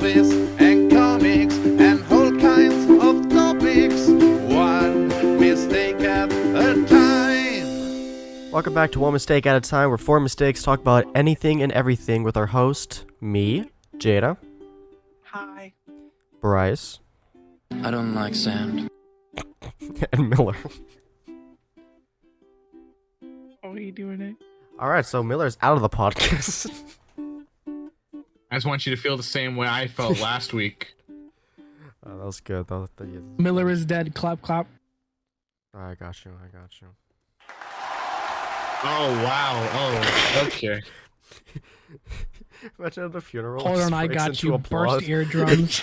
movies and comics and all kinds of topics. One mistake at a time. Welcome back to One Mistake at a Time, where four mistakes talk about anything and everything with our host, me, Jada. Hi. Bryce. I don't like sand. And Miller. How are you doing it? Alright, so Miller's out of the podcast. I just want you to feel the same way I felt last week. Oh, that was good. Miller is dead. Clap, clap. I got you. Oh, wow. Oh, okay. Imagine at the funeral. Hold on, I got you. Burst eardrums.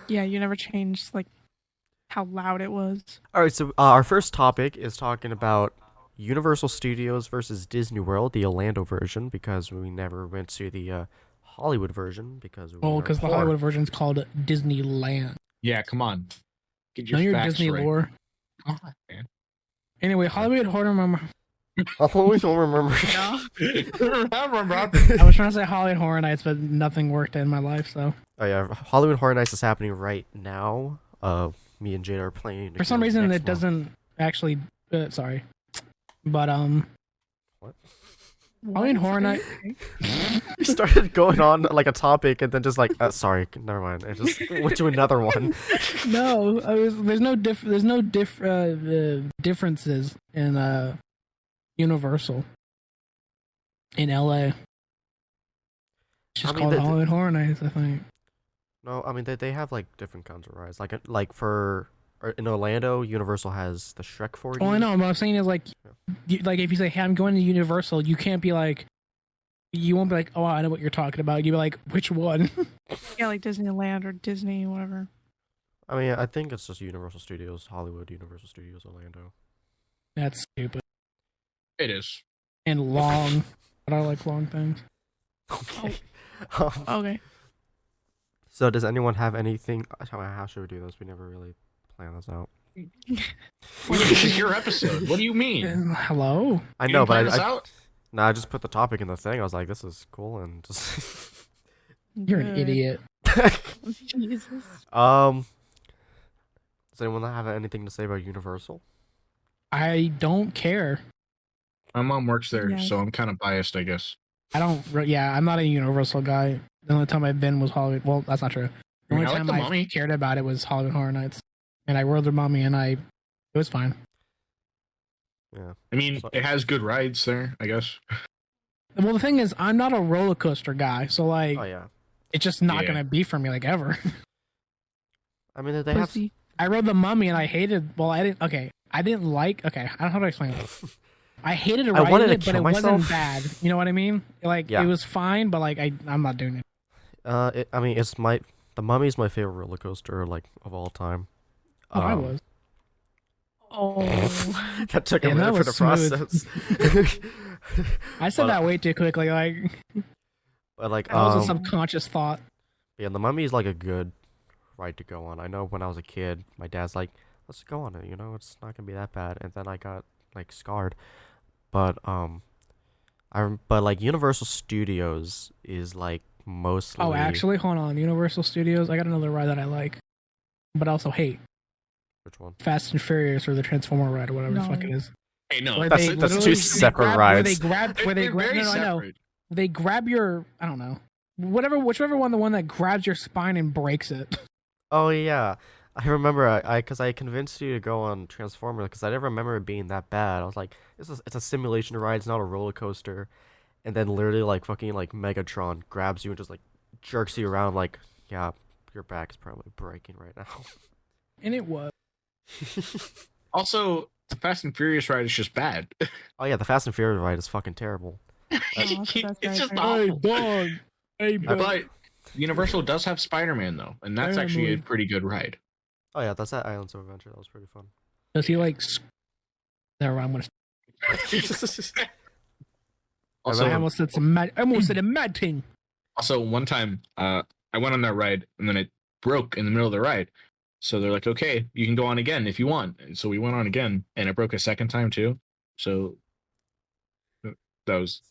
Yeah, you never changed like how loud it was. Alright, so our first topic is talking about Universal Studios versus Disneyworld, the Orlando version, because we never went to the Hollywood version because we were because the poor. Hollywood version's called Disneyland. Yeah, come on. Get your Know your facts Disney right. lore. Come on, man. Anyway, Hollywood Horror Mama. I always don't remember. I was trying to say Hollywood Horror Nights, but nothing worked in my life, so. Oh yeah, Halloween Horror Nights is happening right now. Me and Jada are playing. For some reason, it doesn't actually. Sorry, but What? Halloween Horror Night. We started going on like a topic and then just like, sorry, never mind. I just went to another one. No, there's no differences in Universal in LA. It's just called Halloween Horror Nights, I think. No, I mean they have like different kinds of rides. Like for in Orlando, Universal has the Shrek 4D. Oh, I know. What I'm saying is like if you say, "Hey, I'm going to Universal," you can't be like, you won't be like, "Oh, I know what you're talking about." You'll be like, "Which one?" Yeah, like Disneyland or Disney, whatever. I mean, I think it's just Universal Studios Hollywood, Universal Studios Orlando. That's stupid It is. and long. But I like long things. Okay. Okay. So does anyone have anything? How should we do this? We never really planned this out. This is your episode. What do you mean? Hello. I You know, didn't plan but this I out? no, I just put the topic in the thing. I was like, this is cool, and just You're an idiot. Jesus. Does anyone have anything to say about Universal? I don't care. My mom works there, Yeah. so I'm kind of biased, I guess. I don't. Yeah, I'm not a Universal guy. The only time I've been was Hollywood. Well, that's not true. The I only like time the I Mummy. cared about it was Hollywood Horror Nights, and I rode the Mummy, and it was fine. Yeah. I mean, it has good rides there, I guess. Well, the thing is, I'm not a roller coaster guy, so like, Oh yeah. it's just not Yeah. gonna be for me like ever. I mean, they have. Pussy. I rode the Mummy, and I hated. Well, I didn't. Okay, I didn't like. Okay, I don't know how to explain it. I hated I wanted riding to it, but kill it wasn't myself. bad. You know what I mean? Like, Yeah. it was fine, but like, I'm not doing it. I mean, the Mummy's my favorite roller coaster like of all time. Oh, I was. Oh. That took a Yeah, minute that for the was process. I said Well, that way too quickly. Like, But like, that was a subconscious thought. yeah, the Mummy is like a good ride to go on. I know when I was a kid, my dad's like, let's go on it. You know, it's not gonna be that bad. And then I got like scarred. But but like Universal Studios is like mostly. Oh, actually, hold on. Universal Studios. I got another ride that I like, but I also hate. Which one? Fast and Furious or the Transformer ride or whatever the fuck it No. is. Hey, no. Where That's- they that's two literally- separate grab, rides. Where they They're grab. very No, I know. separate. They grab your. I don't know. Whichever one, the one that grabs your spine and breaks it. Oh yeah, I remember. Because I convinced you to go on Transformer because I never remember it being that bad. I was like, it's a simulation ride. It's not a roller coaster. And then literally like fucking like Megatron grabs you and just like jerks you around. Like, yeah, your back is probably breaking right now. And it was. Also, the Fast and Furious ride is just bad. Oh yeah, the Fast and Furious ride is fucking terrible. It's just right. awful. dog. Hey, But Universal does have Spider-Man, though, and that's actually a pretty good ride. Oh yeah, that's that Islands of Adventure. That was pretty fun. Does he like? Never mind. I'm gonna. Also, I almost said some mad. I almost said a mad thing. Also, one time, I went on that ride, and then it broke in the middle of the ride. So they're like, okay, you can go on again if you want. And so we went on again, and it broke a second time, too. So that was...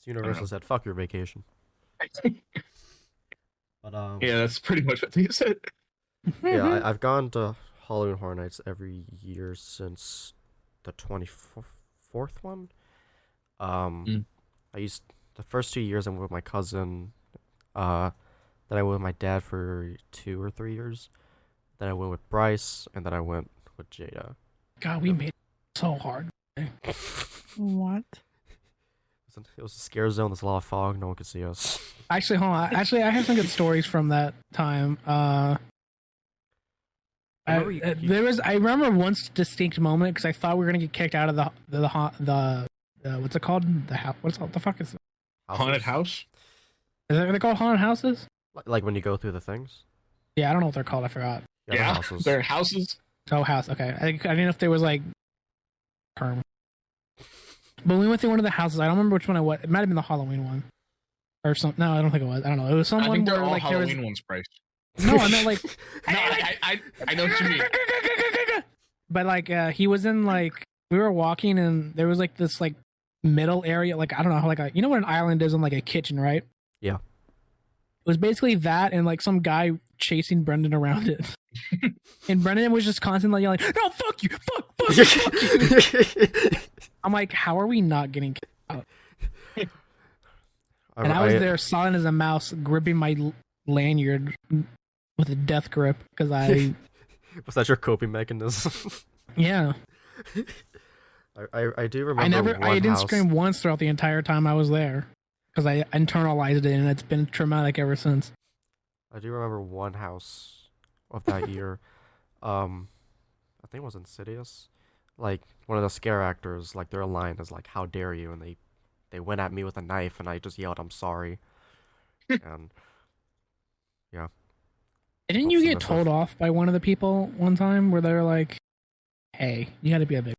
Universal said, fuck your vacation. But Yeah, that's pretty much what they said. yeah, I've gone to Halloween Horror Nights every year since the 24th one. Mm. I used the first 2 years I went with my cousin. Uh, then I went with my dad for 2 or 3 years. Then I went with Bryce, and then I went with Jada. God, we made it so hard. What? It was a scare zone. There's a lot of fog. No one could see us. Actually, hold on. Actually, I have some good stories from that time. I remember one distinct moment because I thought we were gonna get kicked out of the what's it called? The house. What the fuck is it? Haunted house? Is that what they call haunted houses? Like when you go through the things. Yeah, I don't know what they're called. I forgot. The Yeah, houses. they're houses. Oh, house. Okay, I didn't know if there was like term. But we went through one of the houses. I don't remember which one it was. It might have been the Halloween one, or something. No, I don't think it was. I don't know. It was I someone think they're where all like there was. Halloween ones, Bryce. No, I meant like. No, I know what you mean. But like he was in like we were walking and there was like this like middle area, like I don't know how, like you know what an island is in like a kitchen, right? Yeah. It was basically that and like some guy chasing Brendan around it. And Brendan was just constantly yelling, "No, fuck you, fuck you, fuck you." I'm like, how are we not getting kicked out? And I was there silent as a mouse, gripping my lanyard with a death grip because I. Was that your coping mechanism? Yeah. I do remember. I didn't scream once throughout the entire time I was there because I internalized it and it's been traumatic ever since. I do remember one house of that year. I think it was Insidious. Like one of the scare actors, like their line is like, "How dare you?" and they went at me with a knife, and I just yelled, "I'm sorry." And yeah. Didn't you get told off by one of the people one time where they were like, "Hey, you got to be a bit.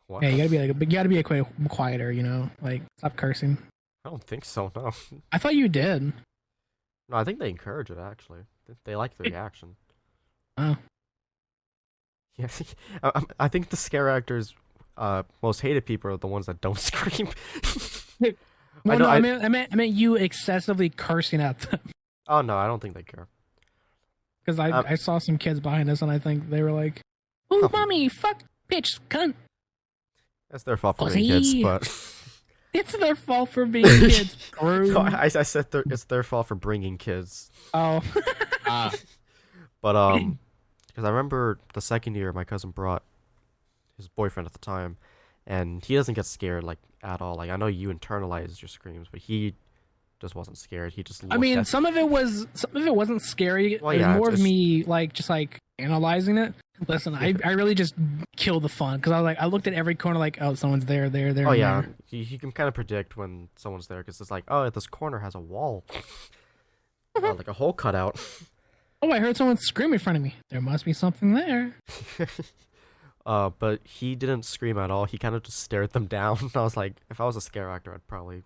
What? Hey, you got to be a quieter, you know, like stop cursing." I don't think so. No. I thought you did. No, I think they encourage it actually. They like the reaction. Oh. Yeah, I think the scare actors, most hated people are the ones that don't scream. Well, I meant you excessively cursing at them. Oh no, I don't think they care. Because I saw some kids behind us and I think they were like, "Ooh, mommy, fuck, bitch, cunt." That's their fault for being kids, but it's their fault for being kids. no, I said it's their fault for bringing kids. Oh. But because I remember the second year my cousin brought his boyfriend at the time, and he doesn't get scared like at all. Like I know you internalize your screams, but he just wasn't scared. He just. I mean, some of it wasn't scary. Well, it was yeah, more of me like just like analyzing it. Listen, I really just killed the fun because I looked at every corner like, oh, someone's there. Oh yeah, there. you can kind of predict when someone's there because it's like, oh, this corner has a wall, like a hole cut out. Oh, I heard someone scream in front of me. There must be something there. But he didn't scream at all. He kind of just stared them down. I was like, if I was a scare actor, I'd probably.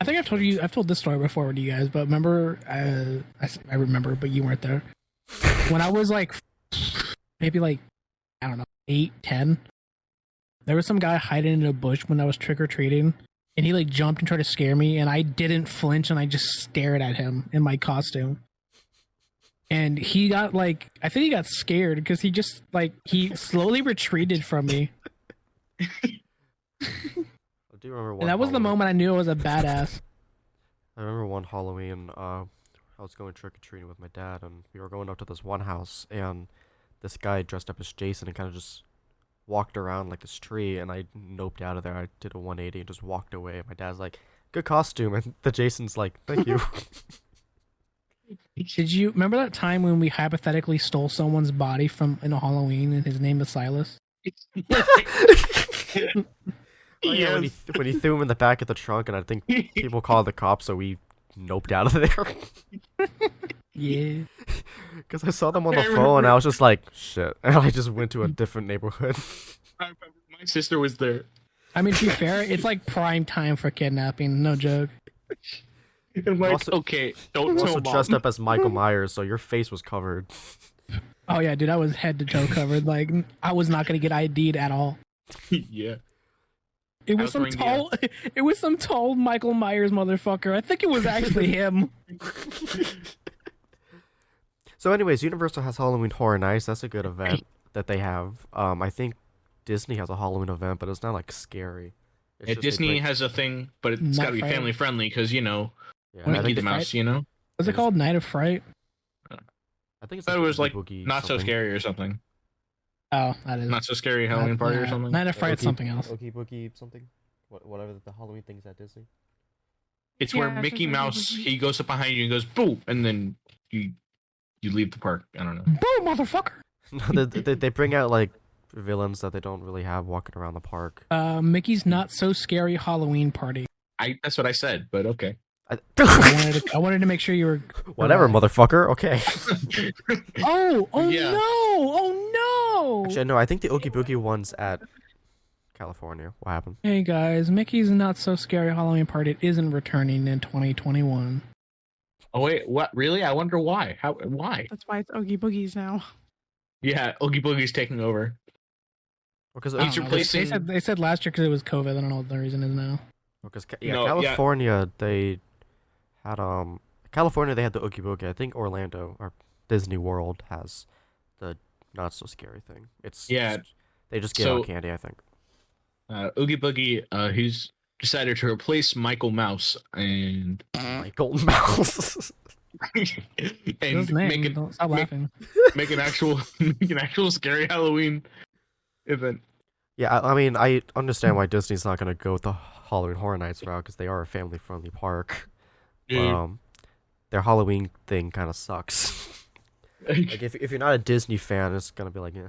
I think I've told this story before with you guys, but remember, I remember, but you weren't there. When I was like, maybe like, I don't know, 8, 10, there was some guy hiding in a bush when I was trick-or-treating, and he like jumped and tried to scare me, and I didn't flinch, and I just stared at him in my costume. And he got like, I think he got scared because he just like, he slowly retreated from me. I do remember one. And that was the moment I knew I was a badass. I remember one Halloween, I was going trick-or-treating with my dad, and we were going up to this one house, and this guy dressed up as Jason and kind of just walked around like this tree, and I noped out of there. I did a 180 and just walked away. And my dad's like, "Good costume," and the Jason's like, "Thank you." Did you remember that time when we hypothetically stole someone's body from in a Halloween and his name was Silas? Oh, yeah, when he threw him in the back of the trunk, and I think people called the cops, so we noped out of there. Yeah. Because I saw them on the phone, and I was just like, shit. And I just went to a different neighborhood. I remember my sister was there. I mean, to be fair, it's like prime time for kidnapping. No joke. I'm like, Also- okay, don't You tell also mom. dressed up as Michael Myers, so your face was covered. Oh yeah, dude, I was head to toe covered. Like I was not gonna get ID'd at all. Yeah. It was some Outgoing tall. It was some tall Michael Myers motherfucker. I think it was actually him. So, anyways, Universal has Halloween Horror Nights. That's a good event that they have. I think Disney has a Halloween event, but it's not like scary. It's Yeah, just they Disney bring- has a thing, but it's Night got to be Fright. family friendly because Yeah, I Mickey think the Mouse. Was it called Night of Fright? I think it's I thought it was Oogie like Boogie not so something. scary or something. Oh, that is Not so scary Halloween party or something. Night of Fright's Oogie- something else. Oogie Boogie something. Whatever the Halloween things at Disney. It's where Yeah, Mickey it's Mouse like- he goes up behind you and goes boo, and then you leave the park. I don't know. Boom, motherfucker! No, they bring out like villains that they don't really have walking around the park. Mickey's Not So Scary Halloween Party. That's what I said, but okay. I wanted to make sure you were. Whatever, motherfucker. Okay. Oh Yeah. no! Oh no! Actually, no. I think the Oogie Boogie one's at California. What happened? Hey guys, Mickey's Not So Scary Halloween Party isn't returning in 2021. Oh wait, what? Really? I wonder why. Why? That's why it's Oogie Boogies now. Yeah, Oogie Boogie's taking over. Because I don't He's know. replacing- They said last year because it was COVID. I don't know what the reason is now. No, yeah. California they had California they had the Oogie Boogie. I think Orlando or Disney World has the not so scary thing. Yeah. They just give So- out candy. I think. Oogie Boogie, he's decided to replace Michael Mouse and Michael Mouse. His and name. Don't stop laughing. make an actual scary Halloween event. Yeah, I mean, I understand why Disney's not gonna go with the Halloween Horror Nights route because they are a family-friendly park. But, their Halloween thing kind of sucks. Like if you're not a Disney fan, it's gonna be like, yeah.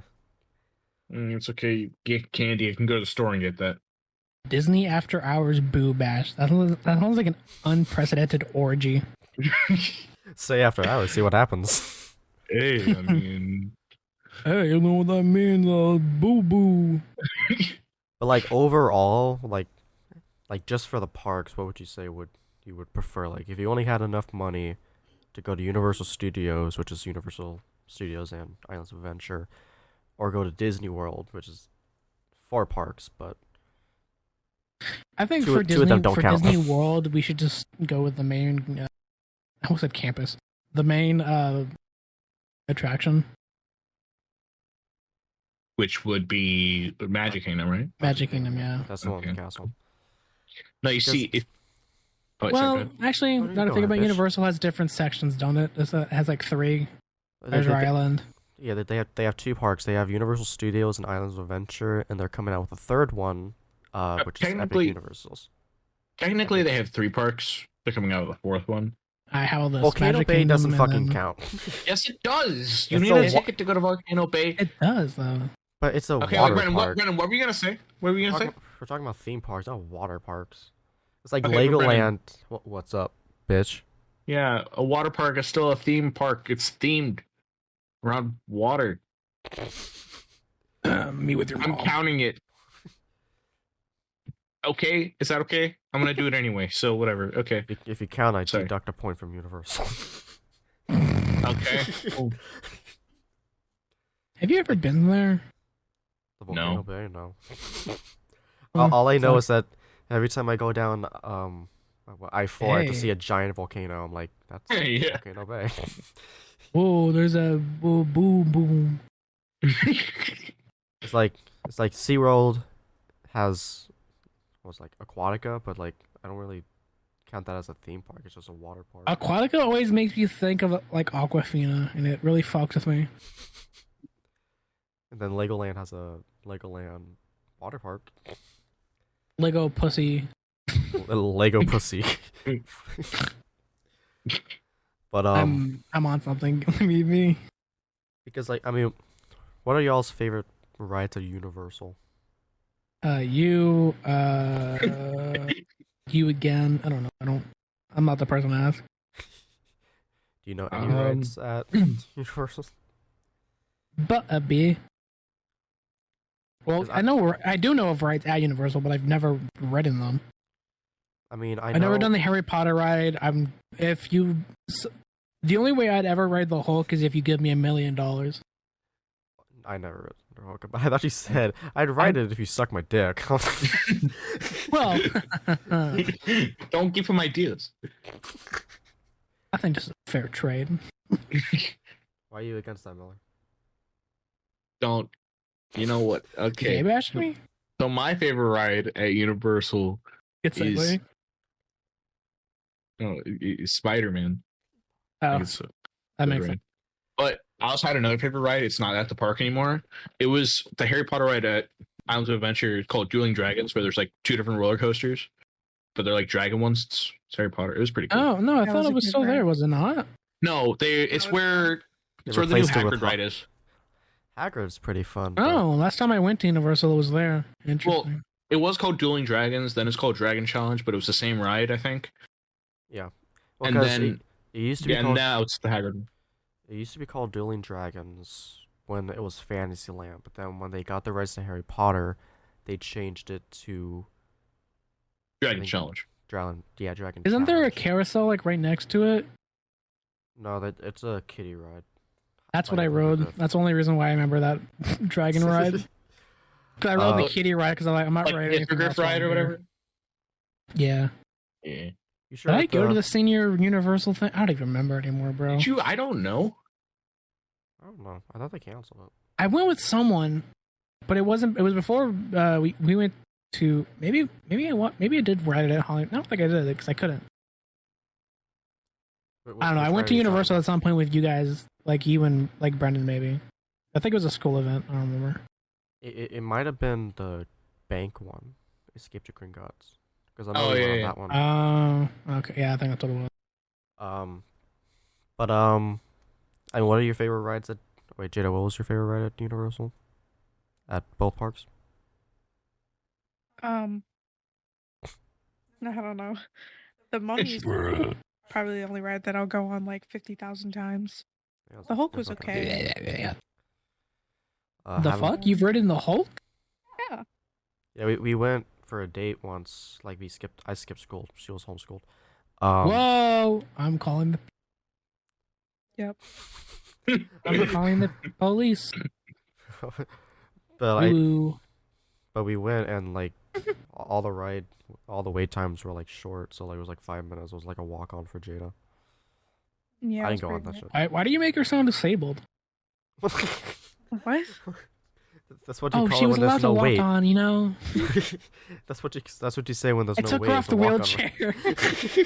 It's okay. You get candy. I can go to the store and get that. Disney After Hours Boo Bash. That sounds like an unprecedented orgy. Stay after hours, see what happens. Hey, I mean, Hey, you know what that means? Boo boo. But like overall, like just for the parks, what would you say you would prefer? Like if you only had enough money to go to Universal Studios, which is Universal Studios and Islands of Adventure, or go to Disney World, which is 4 parks, but I think Two for of Disney them don't count. Disney World, we should just go with the main. I almost said campus. The main attraction, which would be Magic Kingdom, right? Magic Kingdom. Yeah. that's the one with the Okay. castle. No, you see, if sorry, Well, go ahead. actually, Oh, you now to go think about ahead, bitch. Universal has different sections, don't it? It has like 3. Treasure Island. Yeah, they have 2 parks. They have Universal Studios and Islands of Adventure, and they're coming out with a third one, which is Epic technically- Universals. Technically, they have 3 parks. They're coming out with a 4th one. I have all this. Volcano Magic Bay Kingdom doesn't and fucking then- count. Yes, it does. You It's need a a wa- ticket to go to Volcano Bay. It does though. But it's a Okay, water Brennan, park. Brennan, what were you gonna say? What were you gonna say? We're talking about theme parks, not water parks. It's like Okay, but Brennan- Legoland. What's up, bitch? Yeah, a water park is still a theme park. It's themed around water. Me with your I'm mom. counting it. Okay, is that okay? I'm gonna do it anyway. So whatever. Okay. If you count, I Sorry. deduct a point from Universal. Okay. Cool. Have you ever been there? The No. Volcano Bay, no. Oh, All I know fuck. is that every time I go down I-4, I have to Hey. see a giant volcano. I'm like, that's Yeah. Volcano Bay. Whoa, there's a boo boo boom. It's like SeaWorld has what's like Aquatica, but like I don't really count that as a theme park. It's just a water park. Aquatica always makes me think of like Aquafina, and it really fucks with me. And then Legoland has a Legoland water park. Lego pussy. Little Lego pussy. But I'm on something. Believe me. because like I mean, what are y'all's favorite rides at Universal? You you again. I don't know. I'm not the person to ask. Do you know any Um, rides at Universal? But a B. Well, 'Cause I do know of rides at Universal, but I've never ridden them. I mean, I've never done the Harry Potter ride. The only way I'd ever ride the Hulk is if you give me $1 million. I never under Hawkeye. But I thought you said I'd ride it if you suck my dick. Well, Don't give him ideas. I think this is a fair trade. Why are you against that, Miller? Don't. You know what? Okay. Gay bash me? So my favorite ride at Universal It's that is way. Spider-Man. I Oh, think it's a that good makes ride. sense. But I also had another favorite ride. It's not at the park anymore. It was the Harry Potter ride at Islands of Adventure called Dueling Dragons, where there's like 2 different roller coasters, but they're like dragon ones. It's Harry Potter. It was pretty cool. Oh no, I That thought was it a was good still ride. there. Was it not? No, it's where They the new replaced it with Hagrid ride is. Hagrid's pretty fun. but- Oh, last time I went to Universal, it was there. Interesting. It was called Dueling Dragons, then it's called Dragon Challenge, but it was the same ride, I think. Well, and 'cause then it used to be and called now it's the Hagrid. it used to be called Dueling Dragons when it was Fantasyland, but then when they got the rights to Harry Potter, they changed it to Dragon think- Challenge. Dragon. Yeah, Dragon. Isn't there a Challenge. carousel like right next to it? No, it's a kiddie ride. That's what Like I rode. Elizabeth. That's the only reason why I remember that dragon ride. 'Cause I rode the kiddie ride because I'm not Like riding the anything Hippogriff else while ride I'm or here. whatever. Yeah. Yeah. You sure? Did I go to the senior Universal thing? I don't even remember anymore, bro. Did you? I don't know. I don't know. I thought they canceled it. I went with someone, but it wasn't. It was before we went to maybe I did ride it at Hollywood. I don't think I did it because I couldn't. I don't know. I went to Universal at some point with you guys, like you and like Brendan, maybe. I think it was a school event. I don't remember. It might have been the bank one, Escape to Gringotts, because I know Oh, we yeah, went yeah. on that one. Oh, okay. Yeah, I think that's what it was. But I mean, what are your favorite rides at? Wait, Jada, what was your favorite ride at Universal? At both parks? I don't know. The Mummy's probably the only ride that I'll go on like 50,000 times. Yeah, The Hulk it's was okay. The haven't- fuck? You've ridden the Hulk? Yeah. Yeah, we went for a date once. Like I skipped school. She was homeschooled. Whoa! I'm calling the. Yep. I'm calling the police. but Ooh. but we went and like all the wait times were like short. So like it was like 5 minutes. It was like a walk on for Jada. Yeah. I it didn't go was on that pretty shit. Why do you make her sound disabled? good. What? That's what you Oh, call she it was when allowed there's to no walk wait. on, you know? That's what you say when there's I no took wait. her off it's the a walk-on. wheelchair.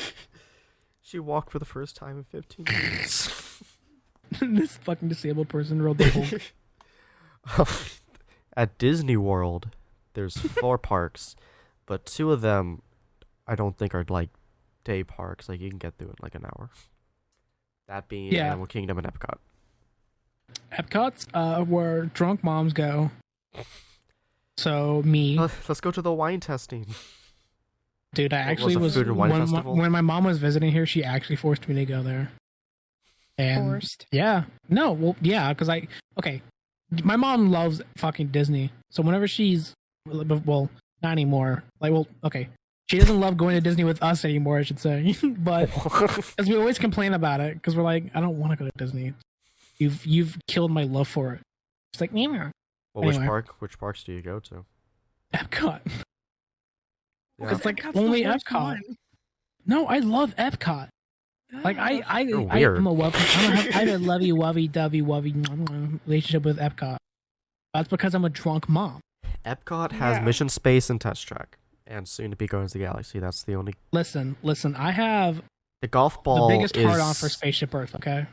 She walked for the first time in 15 years. This fucking disabled person rode the Hulk. At Disney World, there's 4 parks, but 2 of them I don't think are like day parks. Like you can get through in like an hour. That being Yeah. Animal Kingdom and Epcot. Epcot's where drunk moms go. So me, Let's go to the wine tasting. dude, I What actually was was the food and wine when festival? when my mom was visiting here, she actually forced me to go there. And Forced. yeah, no, well, yeah, because my mom loves fucking Disney. So whenever she's, well, not anymore. Like, well, okay, she doesn't love going to Disney with us anymore, I should say. But because we always complain about it, because we're like, I don't want to go to Disney. You've killed my love for it. It's like, yeah, Well, Anyway. which parks do you go to? Epcot. Yeah. It's like Epcot's the only worst Epcot. one. No, I love Epcot. Like I You're weird. am I have a lovey dovey relationship with Epcot. That's because I'm a drunk mom. Epcot has Yeah. Mission Space and Test Track, and soon to be Guardians of the Galaxy. That's the only. Listen. I have The golf ball the biggest is hard on for Spaceship Earth. Okay,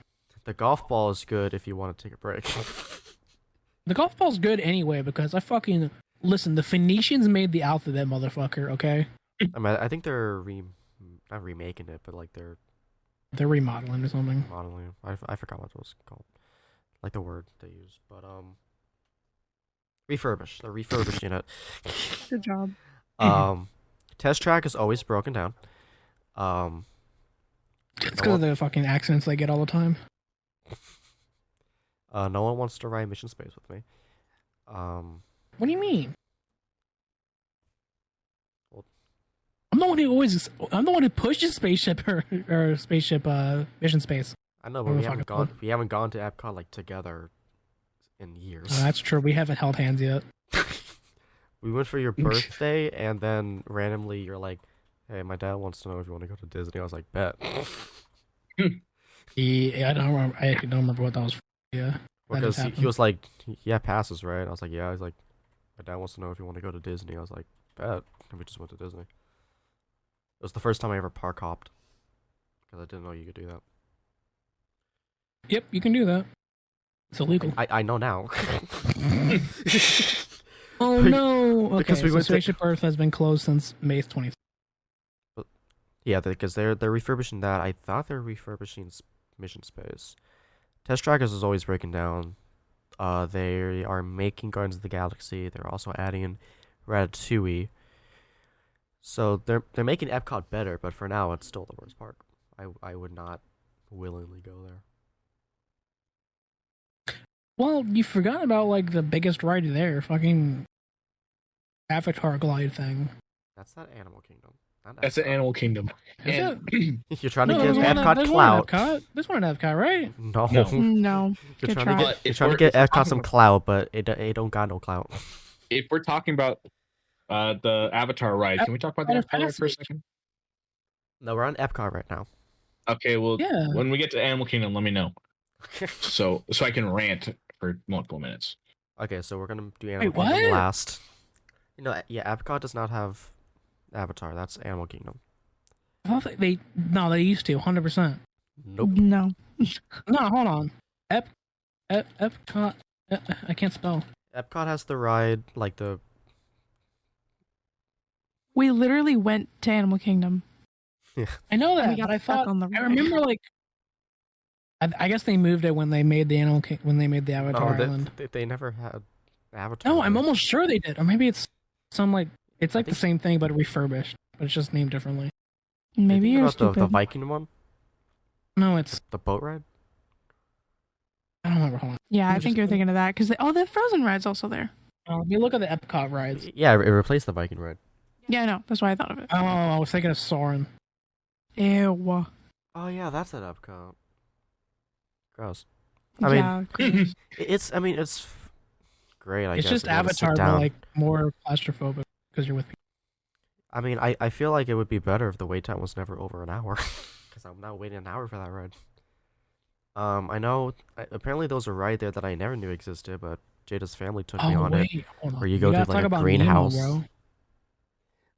the golf ball is good if you want to take a break. the golf ball's good anyway because I fucking listen. The Phoenicians made the alphabet, motherfucker. Okay, I mean, I think they're not remaking it, but like they're they're remodeling or something. modeling. I forgot what it was called, like the word they used, but refurbished. They're refurbishing it. Good job. Test Track is always broken down. It's because of the fucking accidents they get all the time. No one wants to ride Mission Space with me. What do you mean? Well- I'm the one who pushes spaceship or spaceship Mission Space. I know, but Oh, we fuck haven't it, gone. We haven't gone to Epcot like together in Oh, years. that's true. We haven't held hands yet. We went for your birthday, and then randomly you're like, "Hey, my dad wants to know if you want to go to Disney." I was like, "Bet." Yeah, I don't remember. I actually don't remember what that was for. Yeah. That Because just he happened. was like, "Yeah, passes, right?" I was like, "Yeah." He's like, "My dad wants to know if you want to go to Disney." I was like, "Bet." And we just went to Disney. It was the first time I ever park hopped, because I didn't know you could do that. Yep, you can do that. It's illegal. I know now. Oh no! Okay, because we so went to- Spaceship Earth has been closed since May 20th. Yeah, because they're refurbishing that. I thought they're refurbishing Mission Space. Test Trackers is always breaking down. They are making Guardians of the Galaxy. They're also adding Ratatouille. So they're making Epcot better, but for now it's still the worst park. I would not willingly go there. Well, you forgot about like the biggest ride there, fucking Avatar glide thing. That's not Animal Kingdom. Not That's the Epcot. Animal Kingdom. Is And it? You're trying to No, give there's one at- Epcot there's one at clout. Epcot. There's one at Epcot, right? No. No. No. You're Good trying try. to But get you're if trying to we're- get if we're Epcot talking some about- clout, but it don't got no clout. if we're talking about the Avatar ride, can we talk about the Out of Avatar ride for a Passage. second? No, we're on Epcot right now. Okay, well, Yeah. when we get to Animal Kingdom, let me know. So I can rant for multiple minutes. Okay, so we're gonna do Animal Wait, Kingdom what? last. Yeah, Epcot does not have Avatar. That's Animal Kingdom. I thought they used to 100%. Nope. No. No, hold on. Epcot. I can't spell. Epcot has the ride like the We literally went to Animal Kingdom. I know And that, we got but I stuck thought on the I ride. remember like. I guess they moved it when they made the Avatar no, Island. they never had Avatar. No, I'm there. almost sure they did, or maybe it's some like it's like the think- same thing but refurbished, but it's just named differently. Are you Maybe thinking you're about stupid. the Viking one, No, it's the boat ride. I don't remember. Hold on. Yeah, Let I me think just you're look. thinking of that because the Frozen ride's also there. Let me look at the Epcot rides. Yeah, it replaced the Viking ride. Yeah, I know. That's why I thought of it. Oh, I was thinking of Soarin'. Ew. Oh yeah, that's at Epcot. Gross. I mean, Yeah. gross. It's great. I It's guess just if you wanna sit Avatar, but down. like more claustrophobic because you're with people. I mean, I feel like it would be better if the wait time was never over an hour, because I'm now waiting an hour for that ride. I know. Apparently, there was a ride there that I never knew existed, but Jada's family took me Oh on it. wait, hold on. where you We go to, gotta like, talk a about greenhouse. Nemo, bro.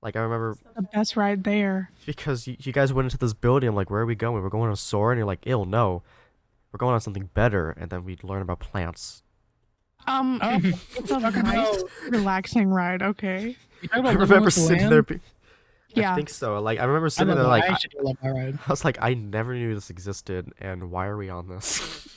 Like I remember The best ride there. because you guys went into this building. I'm like, where are we going? We're going on a soar, and you're like, ew, no, we're going on something better. And then we learn about plants. It's a nice, relaxing ride. Okay. You talk I about remember Living sitting with there. Land? Yeah. I think so. Like I remember I sitting love there, that. like I I actually do love that ride. was like, I never knew this existed, and why are we on this?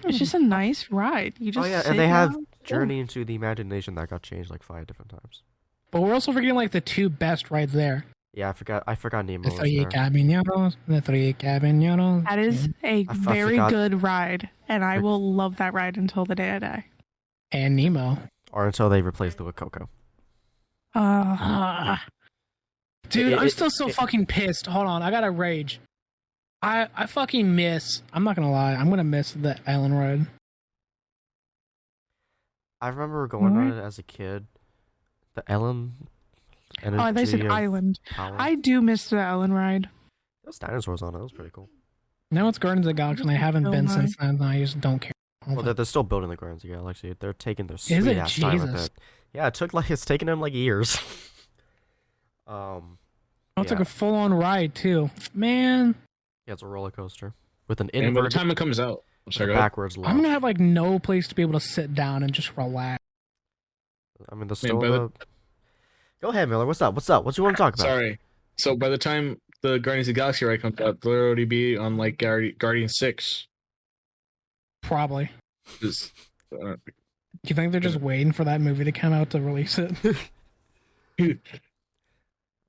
It's just a nice ride. You just Oh yeah, sit and they have down. Journey into the Imagination that got changed like 5 different times. But we're also forgetting like the two best rides there. Yeah, I forgot Nemo The was three there. caballeros. The three caballeros. That is a I very forgot- good ride, and I will love that ride until the day I die. And Nemo. Or until they replaced it with Coco. Dude, It- I'm it- still so it- fucking pissed. Hold on, I gotta rage. I fucking miss. I'm not gonna lie. I'm gonna miss the island ride. I remember going on it as a kid. The Ellen. Oh, they said Energy of island. Power. I do miss the Ellen ride. Those dinosaurs on it. That was pretty cool. Now it's Guardians of the Galaxy, and I haven't Oh been my. since then. And I just don't care. Well, they're still building the Guardians of the Galaxy. They're taking their sweet it? ass time with Jesus. it. Yeah, it's taken them like years. Oh, it's like yeah. a full-on ride too, man. Yeah, it's a roller coaster with an And by the inverted time it comes out, sorry, go ahead. backwards launch. I'm gonna have like no place to be able to sit down and just relax. I mean, there's still by the- Go ahead, Miller. What's up? What you want to talk about? Sorry. So by the time the Guardians of the Galaxy ride comes out, they'll already be on like Guardian 6. Probably. Just, Do you think they're just waiting for that movie to come out to release it?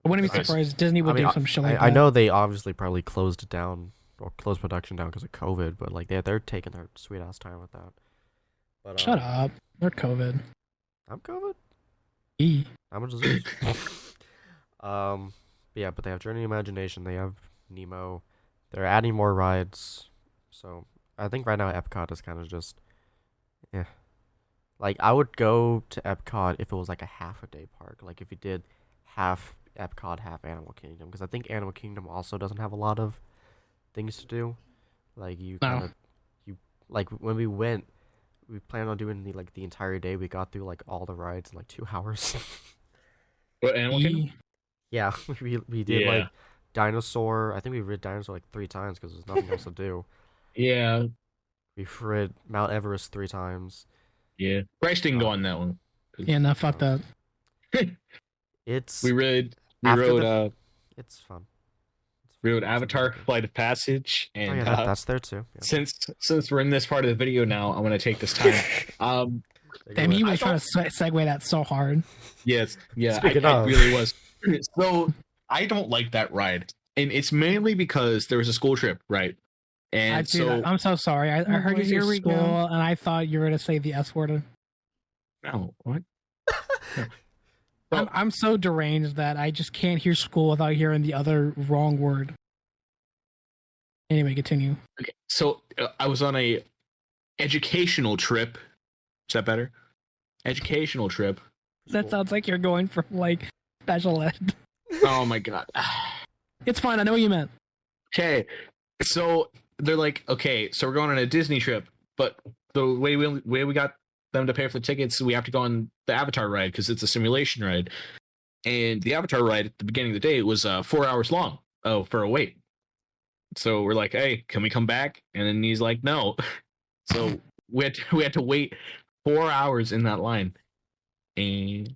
I wouldn't be Nice. surprised. Disney would I mean, do some shit like that. I know they obviously probably closed it down or closed production down because of COVID, but like they're taking their sweet ass time with that. But Shut up. They're COVID. I'm COVID. E. I'm a disease. Yeah, but they have Journey of Imagination. They have Nemo. They're adding more rides. So I think right now Epcot is kind of just, yeah. Like I would go to Epcot if it was like a half a day park. Like if you did half Epcot, half Animal Kingdom, because I think Animal Kingdom also doesn't have a lot of things to do. Like you No. kind of you like when we went, we planned on doing the entire day. We got through like all the rides in like 2 hours. What Animal Kingdom? E- Yeah, we did Yeah. like dinosaur. I think we rid dinosaur like 3 times because there's nothing else to do. Yeah, We rid Mount Everest 3 times. yeah. Bryce didn't go on that one. Yeah, no, fuck that. It's We rode After the- it's fun. we rode It's a Avatar: good game. Flight of Passage, Oh and yeah, that's there too. Yeah. since we're in this part of the video now, I'm gonna take this time. Damn, you I was trying to segue that so hard. Yes, yeah, Speaking I of. really was. So I don't like that ride, and it's mainly because there was a school trip, right? And I'm so sorry. I heard boy, you say here we school, go. and I thought you were gonna say the S word. no, what? Well- I'm so deranged that I just can't hear school without hearing the other wrong word. Anyway, continue. Okay, so I was on a educational trip. Is that better? Educational trip. That sounds like you're going from like special ed. Oh my god. It's fine. I know what you meant. Okay, so they're like, okay, so we're going on a Disney trip, but the way we got them to pay for the tickets, we have to go on the Avatar ride because it's a simulation ride, and the Avatar ride at the beginning of the day was 4 hours long. Oh, for a wait. So we're like, hey, can we come back? And then he's like, no. So we had to wait 4 hours in that line, and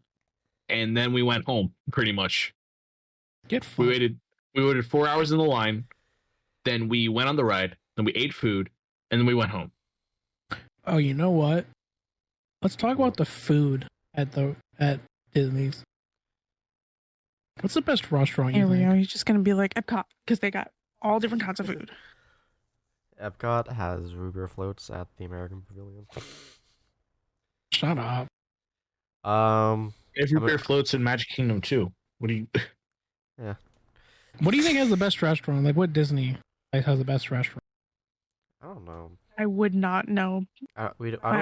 then we went home. Pretty much, Get we fucked. waited 4 hours in the line. Then we went on the ride. Then we ate food, and then we went home. Oh, you know what? Let's talk about the food at Disney's. What's the best restaurant Here you we think? are. You're just gonna be like Epcot because they got all different kinds of food. Epcot has root beer floats at the American Pavilion. Shut up. Every I'm a- beer floats in Magic Kingdom too. What do you? What do you think has the best restaurant? Like, what Disney place has the best restaurant? I don't know. I would not know. I Why don't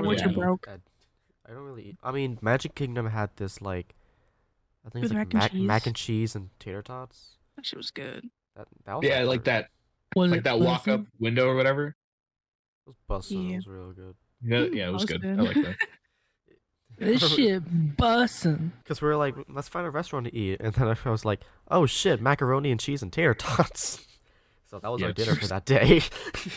would really you eat broke? I don't really eat. I mean, Magic Kingdom had this like, I think it's With like mac and cheese? cheese and tater tots. That shit was good. That was Yeah, actually- like that, Was like it that walk up window or whatever. It was busted. Yeah. It was really good. Yeah, it was good. I like that. This shit bussin'. Because we were like, let's find a restaurant to eat, and then I was like, oh shit, macaroni and cheese and tater tots. So that was our Yeah. dinner for that day.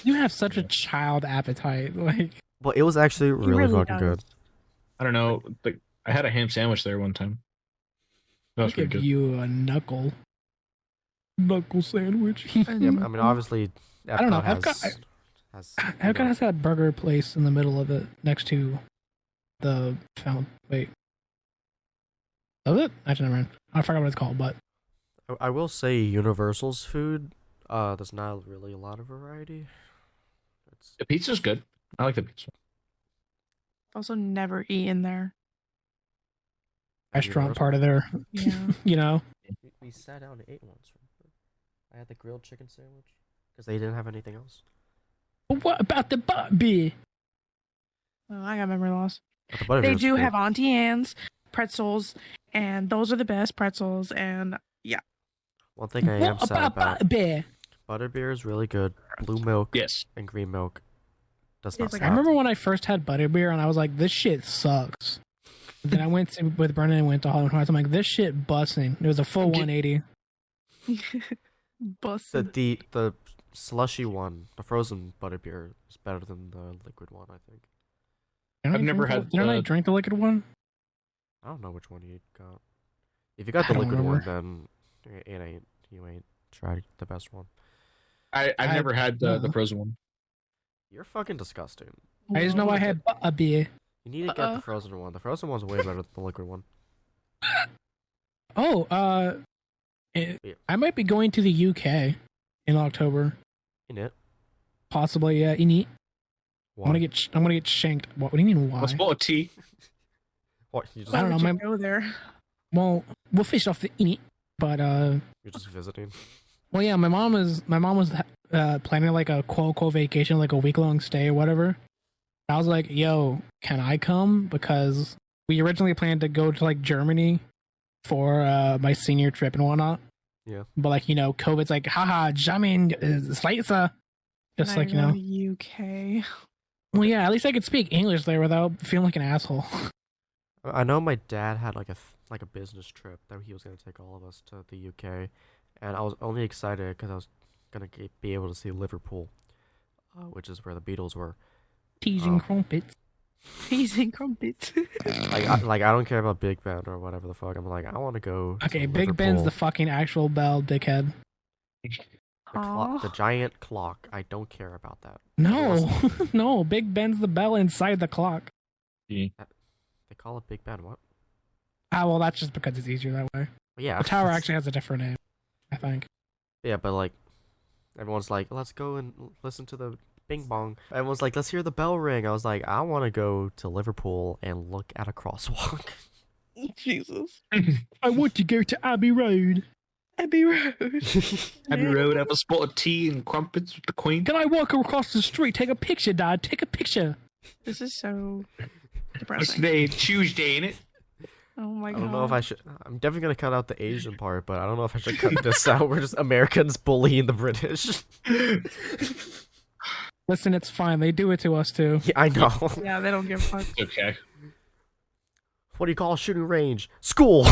You have such a child appetite. Like, But it was actually really, really fucking does. good. I don't know. Like, I had a ham sandwich there one time. That I'll was pretty give good. you a knuckle sandwich. Yeah, I mean, obviously, Epcot I don't know, has. Epcot has that burger place in the middle of it, next to the fountain. Wait, was it? Actually, never mind. I forgot what it's called, but I will say Universal's food, there's not really a lot of variety. It's, The pizza's good. I like the pizza. Also, never eaten there. restaurant Universal? part of their, Yeah. you know. we sat down and ate once. Remember? I had the grilled chicken sandwich because they didn't have anything else. But what about the beer? Oh, I got memory loss. But the butterbeer They was do good. have Auntie Anne's pretzels, and those are the best pretzels. And One thing I am What sad about: beer? butterbeer is really good. Blue milk Yes. and green milk does It's not like- I stop. remember when I first had butterbeer, and I was like, "This shit sucks." Then I went with Brennan and went to Hollywood Heights. I'm like, "This shit busting." It was a full Did- 180. busted. The slushy one, the frozen butterbeer, is better than the liquid one. I think. Didn't I've I never drink had the- Didn't I the- drink the liquid one? I don't know which one you got. If you got the I don't liquid one, remember. then you ain't tried the best one. I've I- never had the uh-huh. frozen one. You're fucking disgusting. I just know I had a beer. You need to get the frozen one. The frozen one's way better than the liquid one. Oh, I might be going to the UK in October, In it. possibly. Yeah, in it. Why? I'm gonna get shanked. What do you mean why? Let's boil a tea. What? You just, I don't know, Why would my- you go there. Well, we'll fish off the in it, but you're just visiting. well, yeah, my mom was planning like a quote vacation, like a week long stay or whatever. I was like, "Yo, can I come?" Because we originally planned to go to like Germany for my senior trip and whatnot. Yeah. But like COVID's like, haha, German is later. Just like UK. Well, yeah, at least I could speak English there without feeling like an asshole. I know my dad had like a business trip that he was gonna take all of us to the UK, and I was only excited because I was gonna be able to see Liverpool, which is where the Beatles were. Teasing crumpets. Teasing crumpets. I don't care about Big Ben or whatever the fuck. I'm like, I want to go. Okay, to Big Ben's Liverpool. the fucking actual bell, dickhead. The giant clock. I don't care about that. No, no, Big Ben's the bell inside the clock. They call it Big Ben. What? Ah, well, that's just because it's easier that way. Yeah. The tower actually has a different name, I think. Yeah, but like, everyone's like, let's go and listen to the bing bong. Everyone's like, let's hear the bell ring. I was like, I want to go to Liverpool and look at a crosswalk. Jesus. I want to go to Abbey Road. Abbey Road. Abbey Road, have a spot of tea and crumpets with the Queen. Can I walk across the street? Take a picture, Dad. Take a picture. This is so What's depressing. today? Tuesday, ain't it? Oh my I god. don't know if I should. I'm definitely gonna cut out the Asian part, but I don't know if I should cut this out. We're just Americans bullying the British. Listen, it's fine. They do it to us too. Yeah, I know. Yeah, they don't give a fuck. Okay. What do you call a shooting range? School.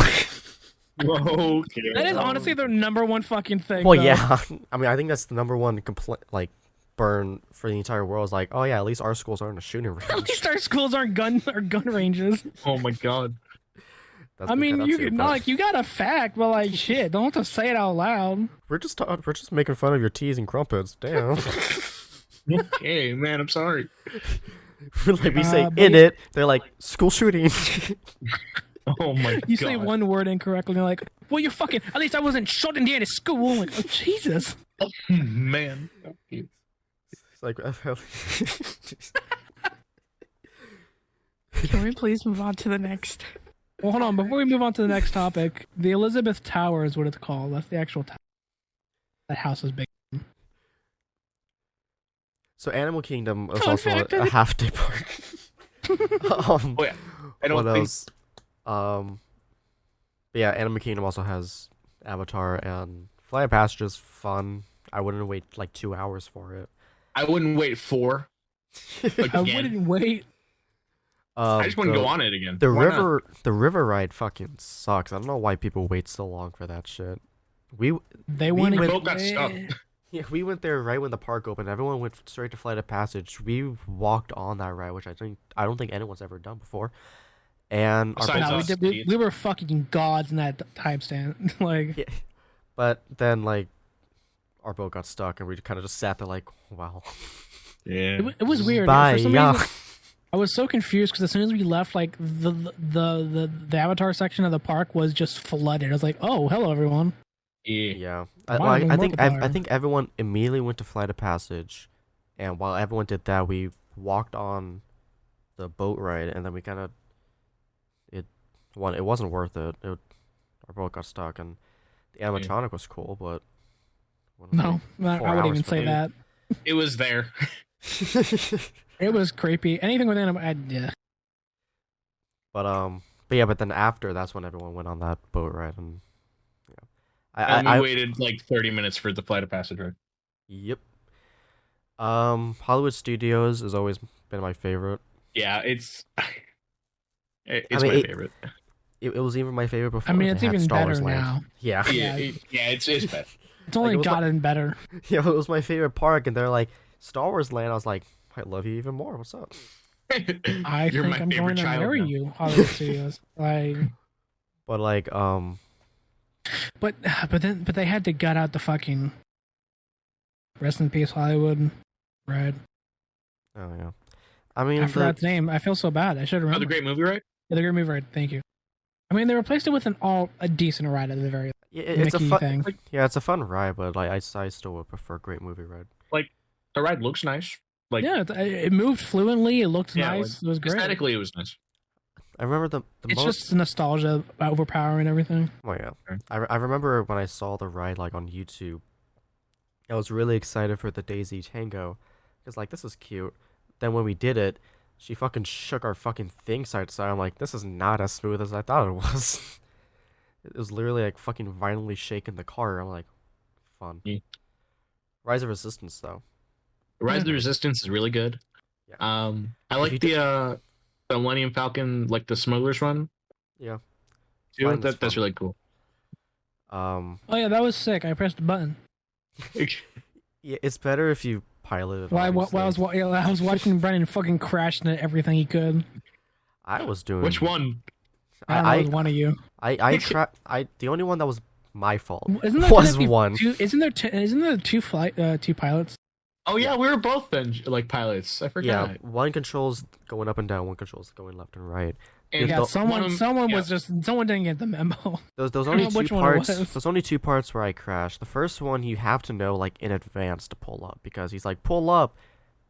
Okay. That is honestly their number one fucking thing. Well, though. yeah. I mean, I think that's the number one complaint, like, burn for the entire world. Is like, oh yeah, at least our schools aren't a shooting range. At least our schools aren't gun ranges. Oh my god. That's I mean, because that's not like you got a fact, but like shit, don't have to say it out loud. we're just making fun of your teas and crumpets. Damn. Okay, man, I'm sorry. Like we say but in yeah. it, they're like school shooting. Oh my god. You say one word incorrectly, and you're like, well, you're fucking. At least I wasn't shot in the end of school. I'm like, oh Jesus. Man. It's like. Can we please move on to the next? Well, hold on. Before we move on to the next topic, the Elizabeth Tower is what it's called. That's the actual tower. That house is big. So Animal Kingdom is Fun also fact, a half-day park. Oh yeah. I don't What think else? But yeah, Animal Kingdom also has Avatar and Flight of Passage is fun. I wouldn't wait like 2 hours for it. I wouldn't wait 4. I Again. wouldn't wait. I just wouldn't go on it again. The Why not? the river ride fucking sucks. I don't know why people wait so long for that shit. They We want to went- Boat got stuck. Yeah, we went there right when the park opened. Everyone went straight to Flight of Passage. We walked on that ride, which I don't think anyone's ever done before. And our Besides boat No, us. we were fucking gods in that time stand. Like, yeah, but then like our boat got stuck, and we kind of just sat there like, wow. Yeah. it was weird. Bye, For some yeah. reason, I was so confused because as soon as we left, like the Avatar section of the park was just flooded. I was like, oh, hello everyone. Yeah. Yeah, Wow, I even think multiplier. I think everyone immediately went to Flight of Passage, and while everyone did that, we walked on the boat ride, and then we kind of it wasn't worth it. Our boat got stuck, and the animatronic was cool, but No, I 4 wouldn't hours even for say that. that. It was there. It was creepy. Anything with animal, yeah. But then after that's when everyone went on that boat ride, and And I we waited like 30 minutes for the Flight of Passage ride. yep. Hollywood Studios has always been my favorite. Yeah, it's mean, my favorite. It was even my favorite before. I mean, they it's had even Star better Wars Land. now. Yeah. Yeah, Yeah. it's better. It's only it was gotten better. Yeah, it was my favorite park, and they're like Star Wars Land. I was like, I love you even more. What's up? I You're think my I'm favorite going to child marry now. you, Hollywood Studios. Like, But like, but they had to gut out the fucking rest in peace Hollywood ride. oh yeah. I mean, I forgot its name. I feel so bad. I should remember. Another great movie, right? Yeah, the great movie ride. Thank you. I mean, they replaced it with a decent ride at the very yeah, it's a Mickey fun thing. Yeah, it's a fun ride, but like I still would prefer Great Movie Ride. The ride looks nice. Like, yeah, it moved fluently. It looked Yeah, nice. It was great. aesthetically, it was nice. I remember the It's most. just nostalgia overpowering everything. Oh yeah. Okay. I remember when I saw the ride like on YouTube. I was really excited for the Daisy Tango, because like this is cute. Then when we did it, She fucking shook our fucking thing side to side. I'm like, this is not as smooth as I thought it was. It was literally like fucking violently shaking the car. I'm like, fun. Yeah. Rise of Resistance though. Rise of the Resistance is really good. Yeah. I like the Millennium Falcon, like the Smuggler's Run. Yeah. Too. Mine was That's fun. really cool. Oh yeah, that was sick. I pressed the button. Yeah, it's better if you pilot it. While I obviously. was watching Brennan fucking crash into everything he could. I was doing. Which one? I don't know, it was one of you. The only one that was my fault Isn't there was technically one. Isn't there two pilots? Oh yeah, we were both then like pilots. I forgot. Yeah, one controls going up and down, one controls going left and right. And Yeah, the- someone didn't get the memo. Those I only don't know two which one it parts. was. There's only two parts where I crashed. The first one you have to know like in advance to pull up because he's like pull up,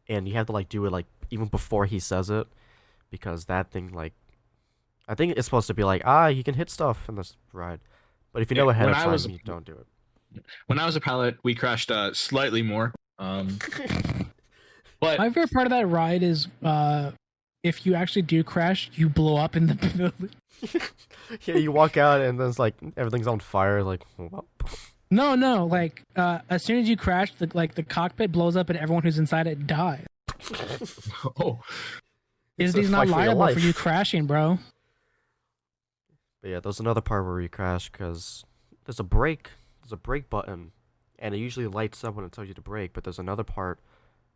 and you have to like do it like even before he says it, because that thing like, I think it's supposed to be like you can hit stuff in this ride, but if you know ahead of time, you don't do it. When I was a pilot, we crashed slightly more. But My favorite part of that ride is if you actually do crash, you blow up in the building. Yeah, you walk out and then it's like everything's on fire. Like, well, No, like as soon as you crash, the cockpit blows up and everyone who's inside it dies. oh, Disney's not fight for your liable life. for you crashing, bro. but yeah, there's another part where you crash because there's a brake button, and it usually lights up when it tells you to brake. But there's another part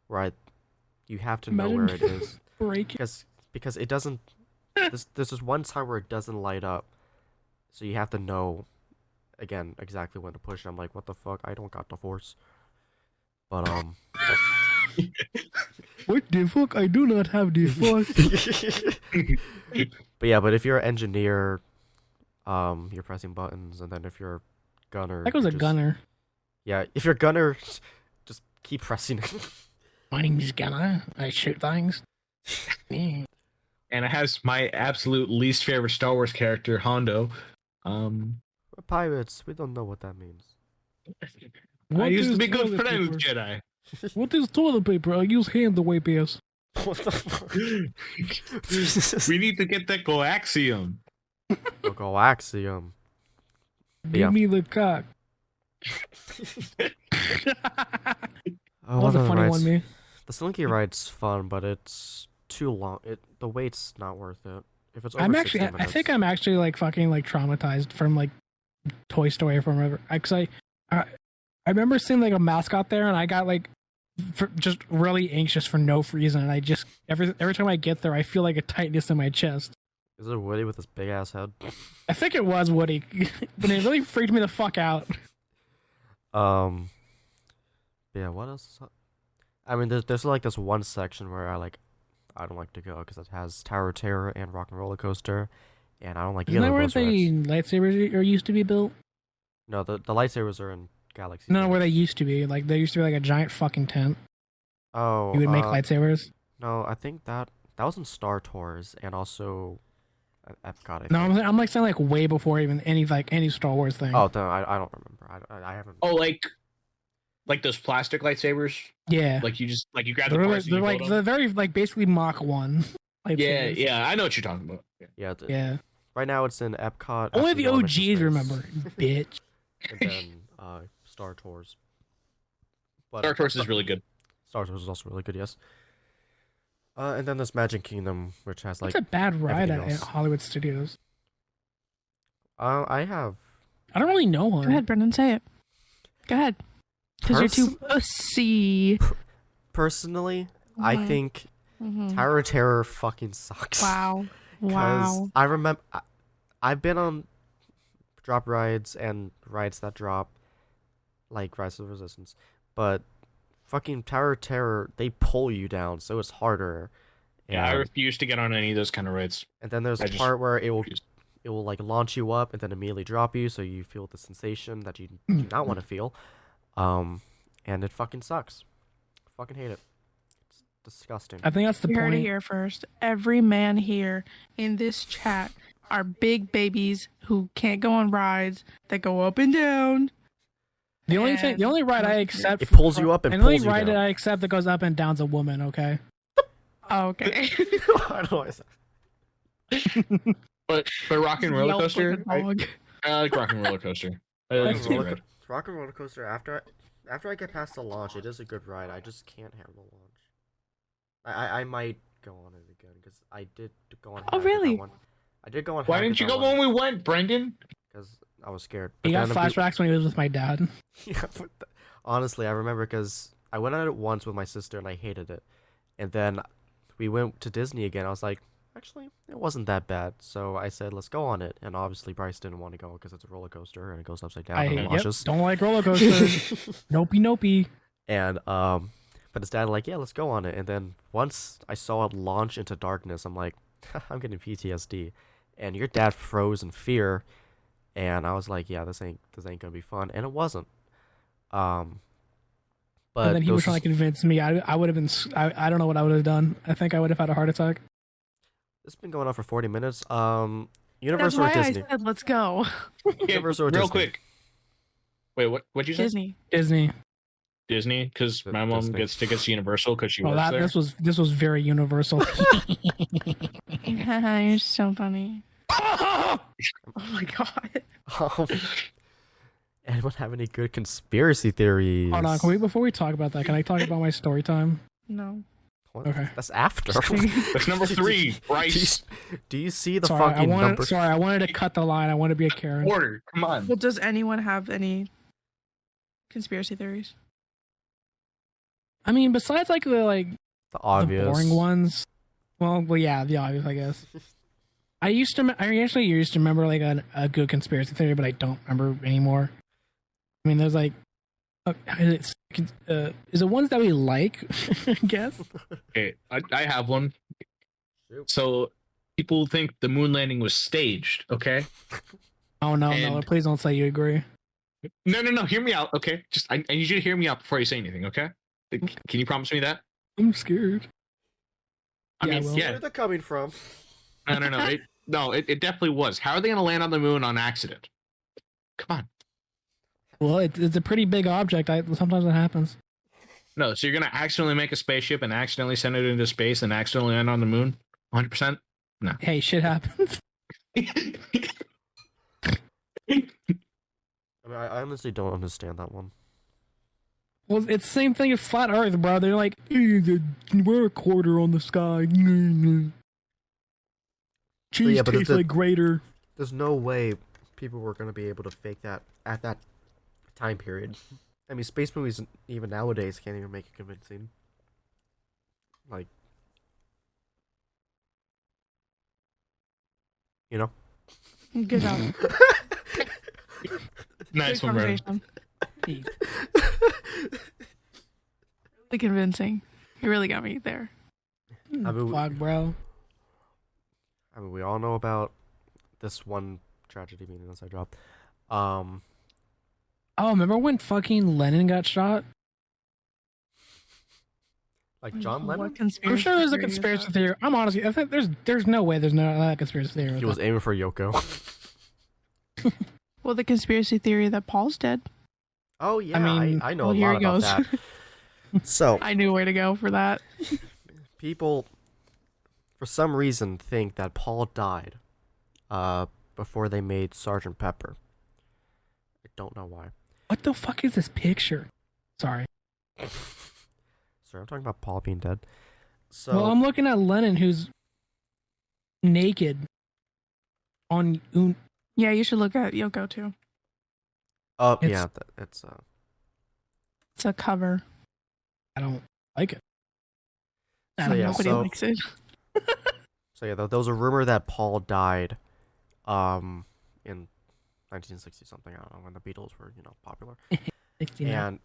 where you have to know where it is. Break. Because it doesn't. There's this one time where it doesn't light up, so you have to know, again, exactly when to push. I'm like, what the fuck? I don't got the force. But What the fuck? I do not have the force. but yeah, but if you're an engineer, you're pressing buttons, and then if you're a gunner, That was a just- gunner. Yeah, if you're a gunner, just keep pressing. My name is Gunner. I shoot things. Yeah. and it has my absolute least favorite Star Wars character, Hondo. We're pirates. We don't know what that means. I What used to is be good toilet friends with paper? Jedi. What is toilet paper? I use hand away beers. What the fuck? We need to get that coaxium. Go Axiom. Give Yeah. me the cock. Oh, That was what a other funny rides? one, me. The Slinky ride's fun, but it's too long. The wait's not worth it. If it's over I'm 60 actually, I minutes. think I'm actually like fucking like traumatized from like Toy Story from whatever. Cause I remember seeing like a mascot there, and I got like just really anxious for no reason. And I just every time I get there, I feel like a tightness in my chest. Is it Woody with his big ass head? I think it was Woody, but it really freaked me the fuck out. Yeah. What else? I mean, there's like this one section where I don't like to go because it has Tower of Terror and Rock and Roller Coaster, and I don't like Isn't either that of where those the rides. lightsabers are used to be built? No, the lightsabers are in Galaxy. No, where Edge. they used to be. Like there used to be like a giant fucking tent. Oh, You would make lightsabers. No, I think that was in Star Tours and also at Epcot. I No, think. I'm like saying like way before even any Star Wars thing. Oh, no, I don't remember. I haven't. Oh, like those plastic lightsabers. yeah. Like you grab the They're parts. they're very like basically Mach 1. Yeah, lightsabers. yeah, I know what you're talking about. Yeah. Yeah. Yeah. Right now it's in Epcot. Only after the Elementary OGs Space, remember, bitch. And then Star Tours. But Star Tours is really good. Star Tours is also really good. Yes. And then there's Magic Kingdom, which has like It's a bad ride everything at else. Hollywood Studios. I have I don't really know one. Go ahead, Brendan, say it. Go ahead. Because you're too pussy. personally, I Mhm. think Mhm. Tower of Terror fucking sucks. Wow. 'Cause Wow. I remember I've been on drop rides and rides that drop, like Rise of Resistance, but fucking Tower of Terror, they pull you down, so it's harder. Yeah, I And- refuse to get on any of those kind of rides. And then there's I a just part where it will refuse. like launch you up and then immediately drop you, so you feel the sensation that you do not want to feel. And it fucking sucks. Fucking hate it. It's disgusting. I think that's the You heard it point. here first. Every man here in this chat are big babies who can't go on rides that go up and down. The only ride I accept It pulls you up and the only pulls you ride down. that I accept that goes up and down's a woman. Okay. Oh, okay. I don't know why I said. But Rock and Roller Yelp like Coaster, a dog. I like Rock and Roller Coaster. I like That's it's a cute. good ride. Rock and Roller Coaster. After I get past the launch, it is a good ride. I just can't handle the launch. I might go on it again because I did go on. Oh, Hack at that really? one. I did go on. Why Hack at didn't you that go one when we went, Brendan? because I was scared. He got then a bit- flashbacks when he was with my dad. Yeah, honestly, I remember because I went on it once with my sister and I hated it, and then we went to Disney again. I was like, actually, it wasn't that bad. So I said, let's go on it. And obviously, Bryce didn't want to go because it's a roller coaster and it goes upside down and Yep, launches. don't like roller coasters. Nopey. And but his dad like, yeah, let's go on it. And then once I saw it launch into darkness, I'm like, I'm getting PTSD. And your dad froze in fear, and I was like, yeah, this ain't gonna be fun, and it wasn't. But And then he was those- trying to convince me. I would have been. I don't know what I would have done. I think I would have had a heart attack. It's been going on for 40 minutes. That's Universal or why I Disney? said, let's go. Yeah, Universal or real Disney? quick. Wait, what'd you say? Disney. Disney. Disney, because my mom Disney. gets tickets to Universal because she Oh, works there. this was very universal. You're so funny. Oh my god. Um, anyone have any good conspiracy theories? Hold on, before we talk about that, can I talk about my story time? No. What? Okay. That's after. That's number 3, Bryce. Do you see the Sorry, I fucking number? wanted to cut the line. I want to be a Karen. Order, come on. Well, does anyone have any conspiracy theories? I mean, besides like The the obvious. boring ones. Well, yeah, the obvious, I guess. I actually used to remember like a good conspiracy theory, but I don't remember anymore. I mean, there's like, is it ones that we like? I guess. Okay, I have one. Shoot. So people think the moon landing was staged, okay? Oh no, And- please don't say you agree. No, hear me out, okay? Just I need you to hear me out before you say anything, okay? Can you promise me that? I'm scared. I Yeah, mean, well- Where yeah. are they coming from? No. It definitely was. How are they going to land on the moon on accident? Come on. Well, it's a pretty big object. Sometimes it happens. No, so you're going to accidentally make a spaceship and accidentally send it into space and accidentally land on the moon? 100%? Hey, shit happens. I mean, I honestly don't understand that one. Well, it's the same thing as flat Earth, bro. They're like, we're a quarter on the sky. Cheese yeah, but tastes the- like grater. There's no way people were gonna be able to fake that at that time period. I mean, space movies even nowadays can't even make it convincing. Like, you know. Good job. Nice Good one, Brendan. conversation. Really convincing. You really got me there. I mean, Fuck, bro. I mean, we all know about this one tragedy being an inside job. Oh, remember when fucking Lennon got shot? Like John Lennon. What conspiracy I'm sure there's a theory is conspiracy that? theory. I'm honestly, I think there's no way there's not a conspiracy theory. with He was that. aiming for Yoko. Well, the conspiracy theory that Paul's dead. Oh yeah, mean, I know well, a here lot he about goes. that. So I knew where to go for that. people, for some reason, think that Paul died, before they made Sergeant Pepper. I don't know why. What the fuck is this picture? Sorry. Sorry, I'm talking about Paul being dead. So Well, I'm looking at Lennon, who's naked on. Yeah, you should look at Yoko too. oh it's- yeah, it's It's a cover. I don't like it. So yeah, Nobody so- likes it. so yeah. There was a rumor that Paul died, in 1960 something. I don't know when the Beatles were, popular. 69. And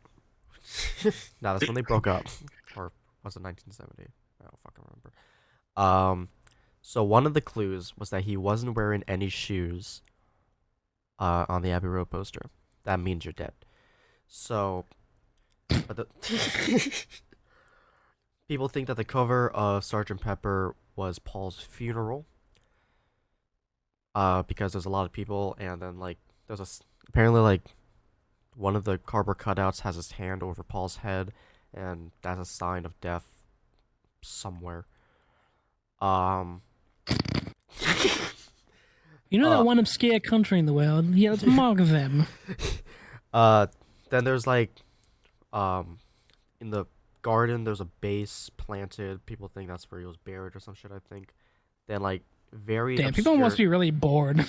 no, that's when they broke up, or was it 1970? I don't fucking remember. So one of the clues was that he wasn't wearing any shoes. On the Abbey Road poster, that means you're dead. So, but people think that the cover of Sergeant Pepper was Paul's funeral. Because there's a lot of people, and then apparently one of the cardboard cutouts has his hand over Paul's head, and that's a sign of death somewhere. Um, You know that one obscure country in the world? Yeah, let's mark them. then there's like, in the garden there's a base planted. People think that's where he was buried or some shit. I think. Then like very Damn, people must be really bored.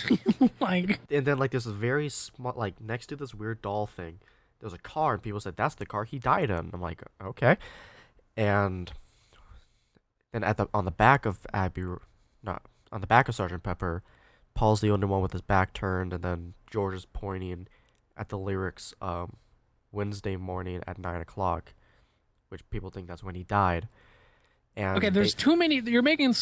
Like, and then like there's a very small like next to this weird doll thing. There's a car, and people said that's the car he died in. I'm like, okay. And then on the back of not on the back of Sergeant Pepper, Paul's the only one with his back turned, and then George is pointing at the lyrics, Wednesday morning at 9 o'clock, which people think that's when he died. And okay, there's too many. You're making.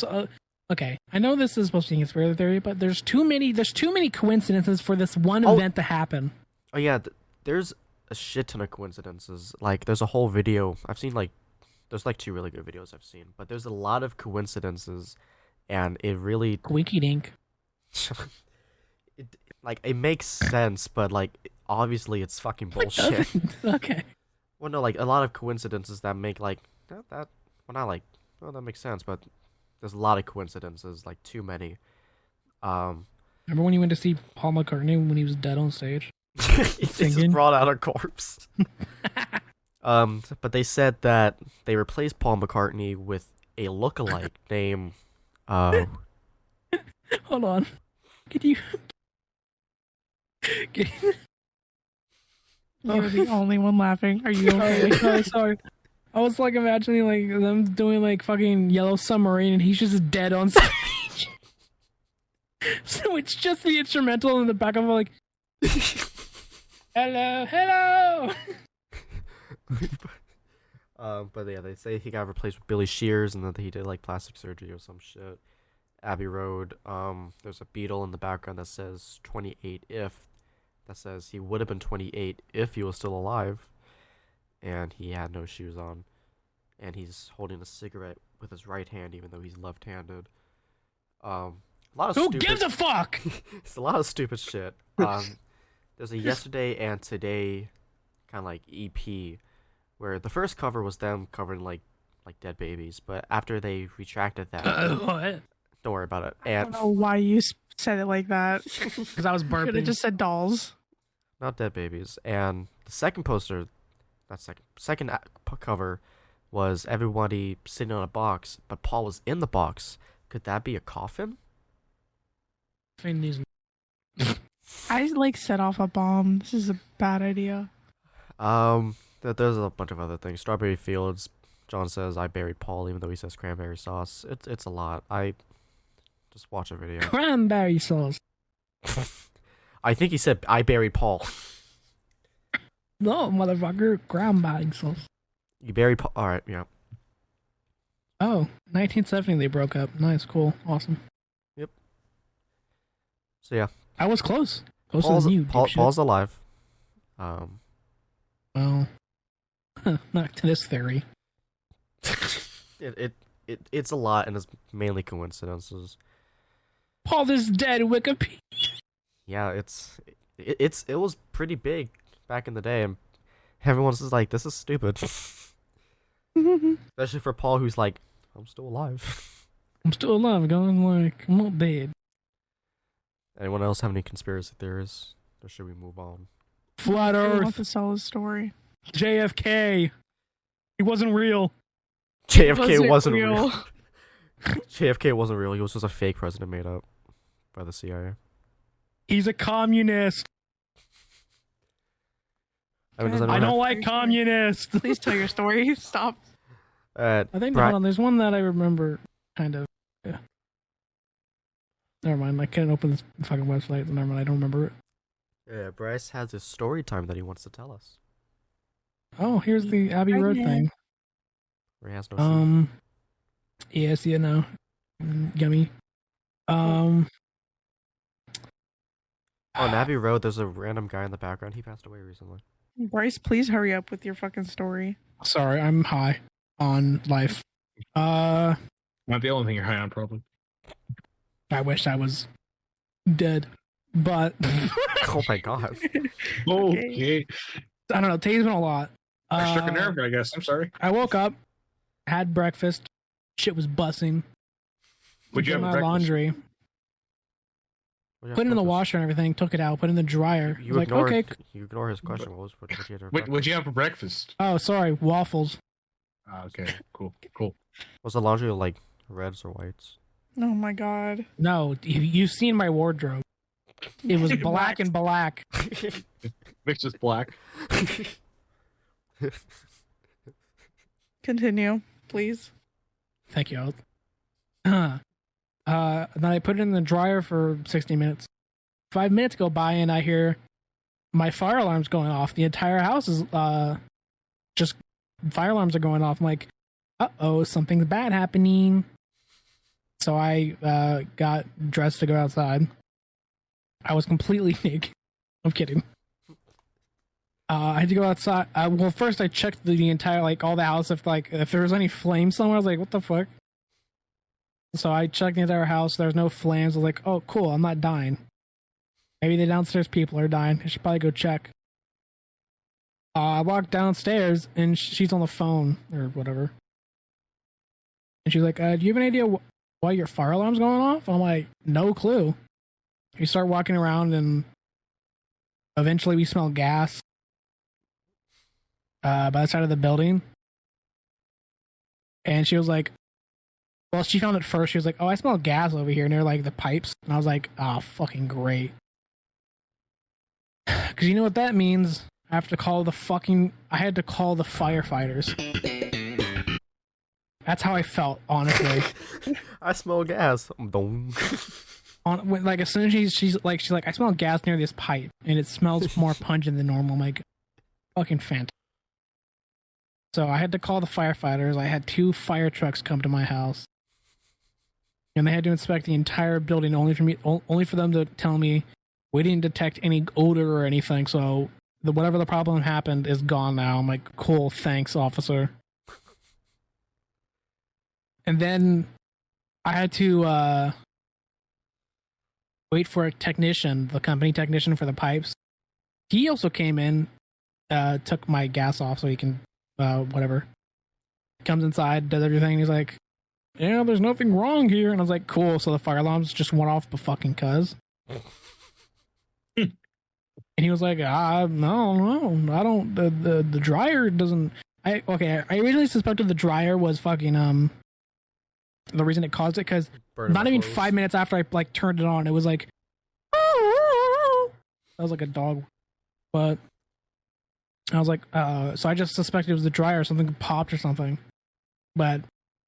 Okay, I know this is supposed to be a conspiracy theory, but there's too many. There's too many coincidences for this one event to happen. Oh yeah, there's a shit ton of coincidences. Like there's a whole video I've seen. Like there's like 2 really good videos I've seen, but there's a lot of coincidences, and it really Winky dink. it makes sense, but like obviously it's fucking bullshit. Okay. Well, no, like a lot of coincidences that make like that well, not like, well, that makes sense, but there's a lot of coincidences, like too many. Remember when you went to see Paul McCartney when he was dead on stage? He just brought out a corpse. But they said that they replaced Paul McCartney with a lookalike named Hold on. Could you? You're the only one laughing. Are you okay? Sorry. I was like imagining like them doing like fucking Yellow Submarine, and he's just dead on stage. So it's just the instrumental in the back of like, hello, hello. But yeah, they say he got replaced with Billy Shears, and that he did like plastic surgery or some shit. Abbey Road. There's a beetle in the background that says 28 if. That says he would have been 28 if he was still alive, and he had no shoes on, and he's holding a cigarette with his right hand, even though he's left-handed. A lot of Who stupid... gives a fuck? It's a lot of stupid shit. There's a yesterday and today kind of like EP, where the first cover was them covering like dead babies, but after they retracted that, What? don't worry about it. I And don't know why you said it like that. Because I was Could have burping. just said dolls. not dead babies. And the second poster, second cover was everybody sitting on a box, but Paul was in the box. Could that be a coffin? I like set off a bomb. This is a bad idea. There's a bunch of other things. Strawberry Fields. John says I buried Paul, even though he says cranberry sauce. It's a lot. I just watch a video. Cranberry sauce. I think he said I buried Paul. No, motherfucker, cranberry sauce. You buried Paul. All right, yeah. Oh, 1970 they broke up. Nice, cool, awesome. So yeah, I was close. Closer than you, dipshit. Paul's alive. Well, not to this theory. It's a lot, and it's mainly coincidences. Paul is dead, Wikipedia. Yeah, it was pretty big back in the day, and everyone's just like, this is stupid. Especially for Paul, who's like, I'm still alive. I'm still alive, guys. Like, I'm not dead. Anyone else have any conspiracy theories, or should we move on? Flat I want Earth. to sell his story. JFK. He wasn't real. JFK wasn't real. JFK wasn't real. He was just a fake president made up by the CIA. He's a communist. I mean, does I anyone don't like communists. Please tell your story. Stop. have... I think, Bri- hold on, there's one that I remember, kind of. Yeah. Never mind, I can't open this fucking website. Never mind, I don't remember it. Yeah, Bryce has a story time that he wants to tell us. Oh, here's the Abbey Road thing. Where he has no shoes. Yes, you know. Yummy. On Abbey Road, there's a random guy in the background. He passed away recently. Bryce, please hurry up with your fucking story. Sorry, I'm high on life. Not the only thing you're high on, probably. I wish I was dead. But Oh my god. Okay. I don't know, today's been a lot. I struck a nerve, I guess. I'm sorry. I woke up, had breakfast, shit was bussing. Would you did have my breakfast? laundry, What put it in the washer and everything, took it out, put it in the dryer. You Like, ignore okay. you ignore his question. What you had for What'd you have for breakfast? Oh, sorry, waffles. Okay, cool. Was the laundry like reds or whites? Oh my god. No, you've seen my wardrobe. It was black and black. Mixed with black. Continue, please. Thank you. Then I put it in the dryer for 60 minutes. 5 minutes go by and I hear my fire alarm's going off. The entire house is just fire alarms are going off. I'm like, uh-oh, something's bad happening. So I got dressed to go outside. I was completely naked. I'm kidding. I had to go outside. Well, first I checked the entire, like, all the house if there was any flames somewhere. I was like, what the fuck? So I checked the entire house. There was no flames. I was like, oh, cool. I'm not dying. Maybe the downstairs people are dying. I should probably go check. I walked downstairs and she's on the phone or whatever. And she's like, do you have an idea why your fire alarm's going off? I'm like, no clue. We start walking around and eventually we smell gas by the side of the building. And she was like, well, she found it first. She was like, oh, I smell gas over here near like the pipes. And I was like, oh, fucking great. Because you know what that means? I had to call the firefighters. That's how I felt, honestly. I smell gas. Dong. Like, as soon as she's like, I smell gas near this pipe, and it smells more pungent than normal. I'm like, fucking fantastic. So I had to call the firefighters. I had 2 fire trucks come to my house, and they had to inspect the entire building only for them to tell me we didn't detect any odor or anything. So whatever the problem happened is gone now. I'm like, cool, thanks, officer. And then I had to wait for a technician, the company technician for the pipes. He also came in, took my gas off so he can, whatever. Comes inside, does everything. He's like, yeah, there's nothing wrong here. And I was like, cool. So the fire alarms just went off the fucking cuz. And he was like, no, I don't, the dryer doesn't, I originally suspected the dryer was fucking, the reason it caused it, because not even 5 minutes after I like turned it on, it was like, that was like a dog. But I was like, so I just suspected it was the dryer, something popped or something. But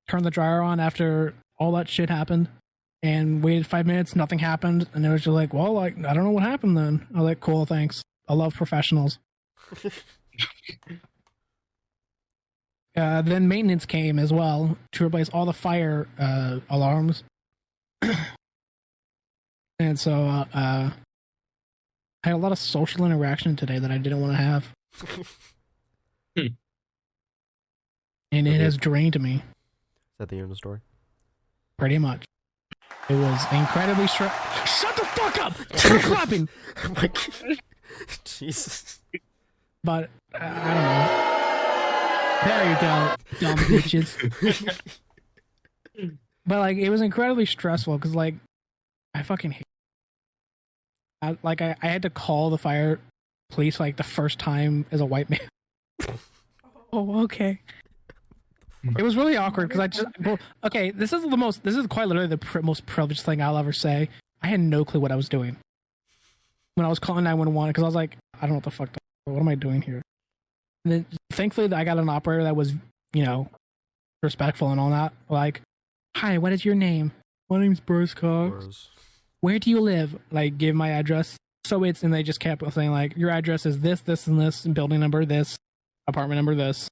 turned the dryer on after all that shit happened and waited 5 minutes, nothing happened, and it was just like, well, like, I don't know what happened then. I was like, cool, thanks. I love professionals. Then maintenance came as well to replace all the fire alarms. And so I had a lot of social interaction today that I didn't want to have. And it has drained me. Is that the end of the story? Pretty much. It was incredibly Shut the fuck up! Stop clapping! Oh my God. Jesus. But I don't know. There you go, dumb bitches. But like, it was incredibly stressful because like, I fucking hate. I had to call the fire police like the first time as a white man. Oh, okay. It was really awkward because this is quite literally the most privileged thing I'll ever say. I had no clue what I was doing when I was calling 911 because I was like, I don't know what the fuck, what am I doing here? And then thankfully I got an operator that was, you know, respectful and all that. Like, hi, what is your name? My name's Bryce Cox. Where do you live? Like, give my address. And they just kept saying like, your address is this, this, and this, and building number this, apartment number this.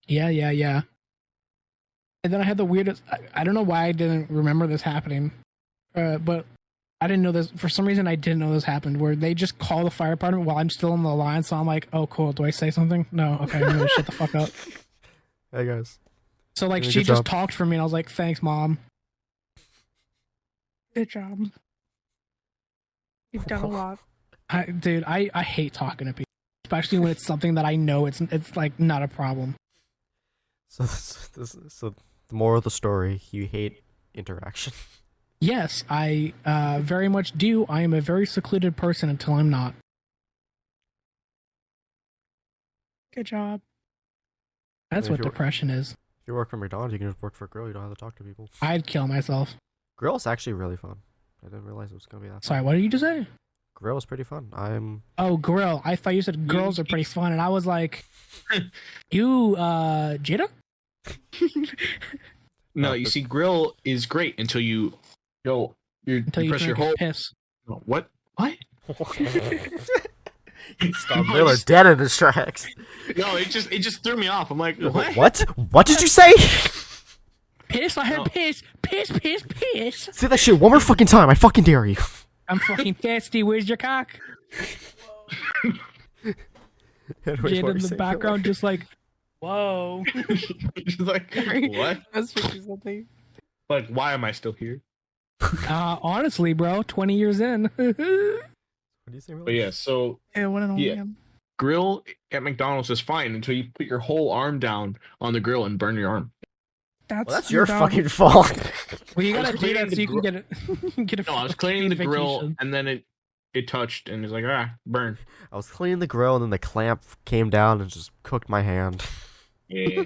Yeah. And then I had the weirdest, I don't know why I didn't remember this happening, but I didn't know this, for some reason I didn't know this happened, where they just call the fire department while I'm still on the line, so I'm like, oh cool, do I say something? No, okay, I'm gonna shut the fuck up. Hey guys. So like, Good she just job. talked for me, and I was like, thanks, Mom. Good job. You've done a lot. I hate talking to people, especially when it's something that I know it's like not a problem. So The moral of the story: you hate interaction. Yes, I very much do. I am a very secluded person until I'm not. Good job. That's If what you were- depression is. If you work for McDonald's, you can just work for a grill. You don't have to talk to people. I'd kill myself. Grill is actually really fun. I didn't realize it was gonna be that fun. Sorry, what did you just say? Grill is pretty fun. Oh, grill. I thought you said girls are pretty fun, and I was like, you, Jada? No, Oh, you but- see, grill is great until you Until you press your drink whole. piss. What? What? Stop Miller dead in his tracks. No, it just threw me off. I'm like, what? What? What did you say? Piss? I heard No. piss. Piss, piss, piss. Say that shit one more fucking time. I fucking dare you. I'm fucking thirsty. Where's your cock? Jada in the background just like, whoa. Just like, what? I was thinking something. Like, why am I still here? Honestly, bro, 20 years in. What do you say, But yeah, so Yeah, one and only Yeah. him. grill at McDonald's is fine until you put your whole arm down on the grill and burn your arm. That's your dumb. fucking fault. Well, you I gotta was do cleaning that the so you can get it. Get a No, I was cleaning the grill vacation. and then it touched and it's like, burn. I was cleaning the grill and then the clamp came down and just cooked my hand. Yeah.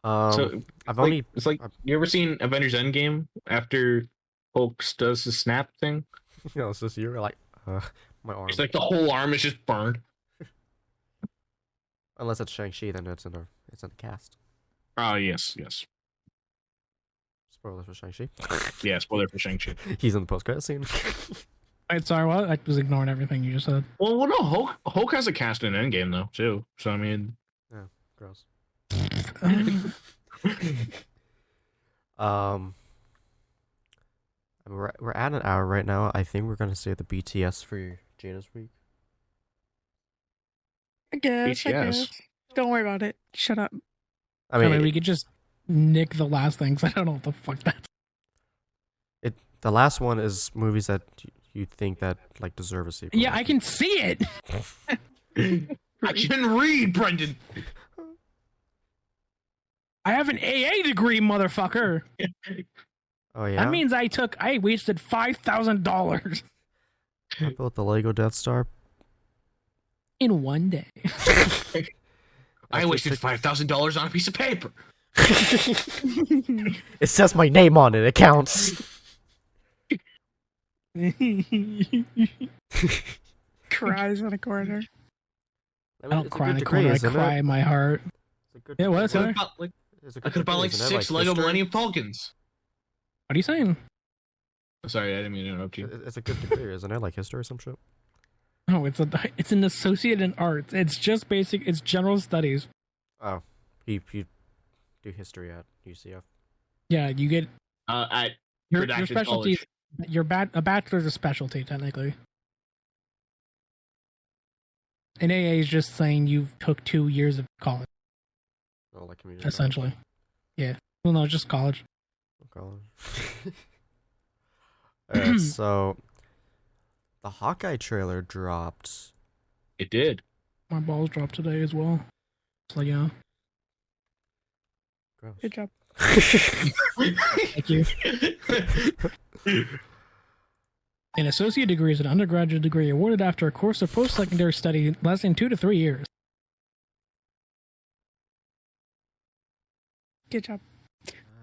So I've like, only it's like, you ever seen Avengers Endgame after Hulk does the snap thing? it's just you were like, my arm. It's like the whole arm is just burned. Unless it's Shang-Chi, then it's in the cast. Oh, yes. Spoilers for Shang-Chi. Yeah, spoiler for Shang-Chi. He's in the post-credit scene. Wait, sorry, what? I was ignoring everything you just said. Well, no, Hulk has a cast in Endgame, though, too. So, I mean, Gross. We're at an hour right now. I think we're gonna save the BTS for Jada's week. I guess. BTS. Don't worry about it. Shut up. I mean, we could just nick the last thing, 'cause I don't know what the fuck that's. the last one is movies that you think that like deserve a sequel. Yeah, I can see it. I can read, Brendan. I have an AA degree, motherfucker. Oh yeah. That means I wasted $5,000 I built the Lego Death Star. in one day. I wasted $5,000 on a piece of paper. It says my name on it. It counts. Cries in a corner. I don't cry in the corner. I cry in my heart. Yeah, what? I Sorry? could have bought like 6 Lego Millennium Falcons. What are you saying? Sorry, I didn't mean to interrupt you. It's a good degree, isn't it? Like history or some shit. No, it's an associate in arts. It's just basic. It's general studies. Oh, you do history at UCF. Yeah, you get At your Redacted specialty. College. A bachelor's a specialty technically. An AA is just saying you took 2 years of college, Oh, like community. essentially. Yeah. Well, no, just college. College. Alright, so the Hawkeye trailer dropped. It did. My balls dropped today as well. So yeah. Gross. Good job. Thank you. An associate degree is an undergraduate degree awarded after a course of post-secondary study lasting 2 to 3 years. Good job.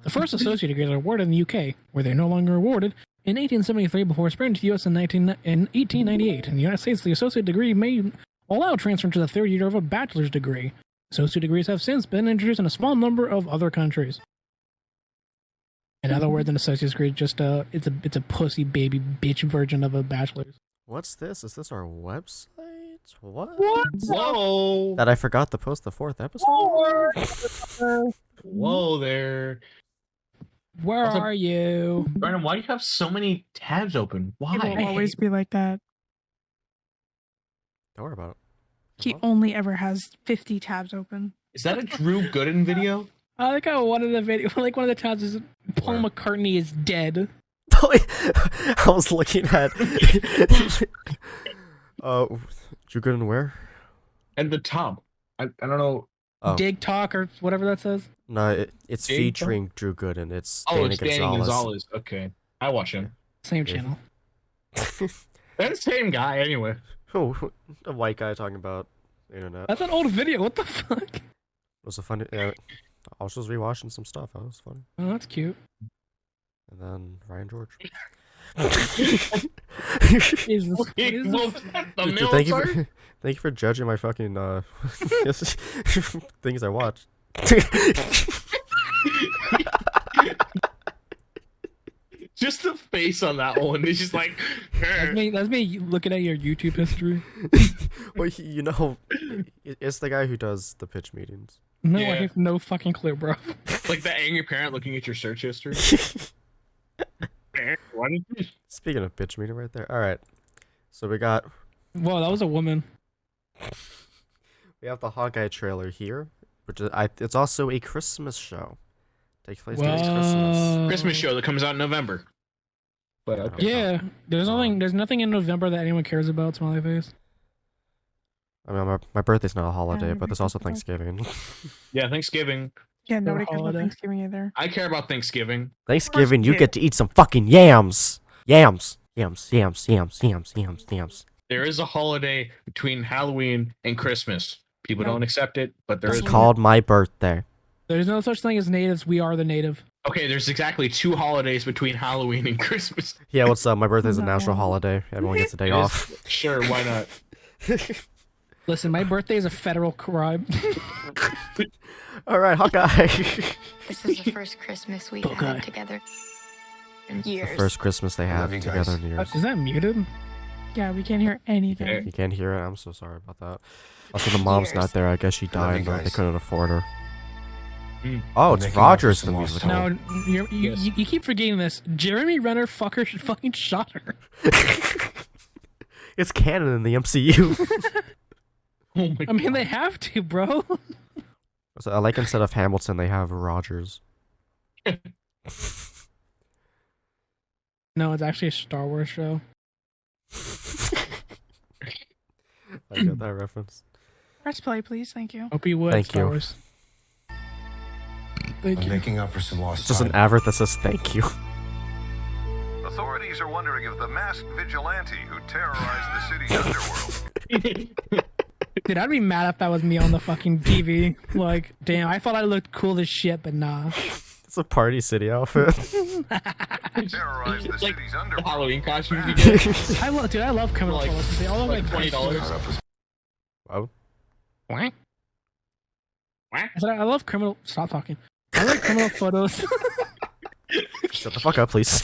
The first associate degrees are awarded in the UK, where they're no longer awarded, in 1873 before spreading to the US in 1898. In the United States, the associate degree may allow transfer to the third year of a bachelor's degree. Associate degrees have since been introduced in a small number of other countries. In other words, an associate's degree is just it's a pussy baby bitch version of a bachelor's. What's this? Is this our website? What? Whoa. That I forgot to post the 4th episode? Whoa there. Where Also- are you? Brendan, why do you have so many tabs open? He will Why? always be like that. Don't worry about it. He only ever has 50 tabs open. Is that a Drew Gooden video? I like how one of the one of the times is Paul Where? McCartney is dead. I was looking at. Drew Gooden where? And the top. I don't know. Oh. Dig Talk or whatever that says. No, it's Jake featuring Drew Gooden. It's Oh, Danny it's Danny Gonzalez. Gonzalez. Okay, I watch him. Same Yeah. channel. They're the same guy anyway. Oh, a white guy talking about the internet. That's an old video. What the fuck? It was a funny. I was just rewatching some stuff. That was funny. Oh, that's cute. And then Ryan George. Jesus. What He is loves this? the Dude, military. thank you for judging my fucking things I watch. Just the face on that one. It's just like. That's me looking at your YouTube history. Well, you know, it's the guy who does the pitch meetings. No, Yeah. I have no fucking clue, bro. Like the angry parent looking at your search history. What is this? Speaking of pitch meeting, right there. All right, so we got Whoa, that was a woman. we have the Hawkeye trailer here, which is, it's also a Christmas show. Takes place during Christmas. Whoa. Christmas show that comes out in November. But okay. Yeah, there's nothing in November that anyone cares about. Smiley face. I mean, my birthday's not a holiday, Yeah, but there's also my birthday. Thanksgiving. Yeah, Thanksgiving. Yeah, nobody cares about holiday. Thanksgiving either. I care about Thanksgiving. Thanksgiving, you Yeah. get to eat some fucking yams. Yams. There is a holiday between Halloween and Christmas. People No. don't accept it, but there It's is. called my birthday. There's no such thing as natives. We are the native. Okay, there's exactly 2 holidays between Halloween and Christmas. Yeah, what's up? My birthday's a No. national holiday. Everyone gets a day It off. is- Sure, why not? Listen, my birthday is a federal crime. All right, Hawkeye. This is the first Christmas we've Okay. had together in years. First Christmas they had love you together guys. in years. Is that muted? Yeah, we can't hear anything. Okay. You can't hear it. I'm so sorry about that. Also, the mom's not Years. there. I guess she Love died. you But they guys. couldn't afford her. Mm. Oh, it's Making up for Rogers the some lost musical. time. No, you keep forgetting this. Jeremy Renner fucking shot her. It's canon in the MCU. Oh my I mean, God. they have to, bro. So I like instead of Hamilton, they have Rogers. No, it's actually a Star Wars show. I get that reference. Press play, please. Thank you. Hope you would. Thank Star you. Wars. Thank I'm you. making up for some lost It's just an time. advert that says thank you. Authorities are wondering if the masked vigilante who terrorized the city's underworld Dude, I'd be mad if that was me on the fucking TV. Like, damn, I thought I looked cool as shit, but nah. It's a Party City outfit. terrorized the Like city's the underworld. Halloween costumes you get. I love criminal Like- photos. They all look like like $20. Oh, I said I love criminal. Stop talking. I like criminal photos. shut the fuck up, please.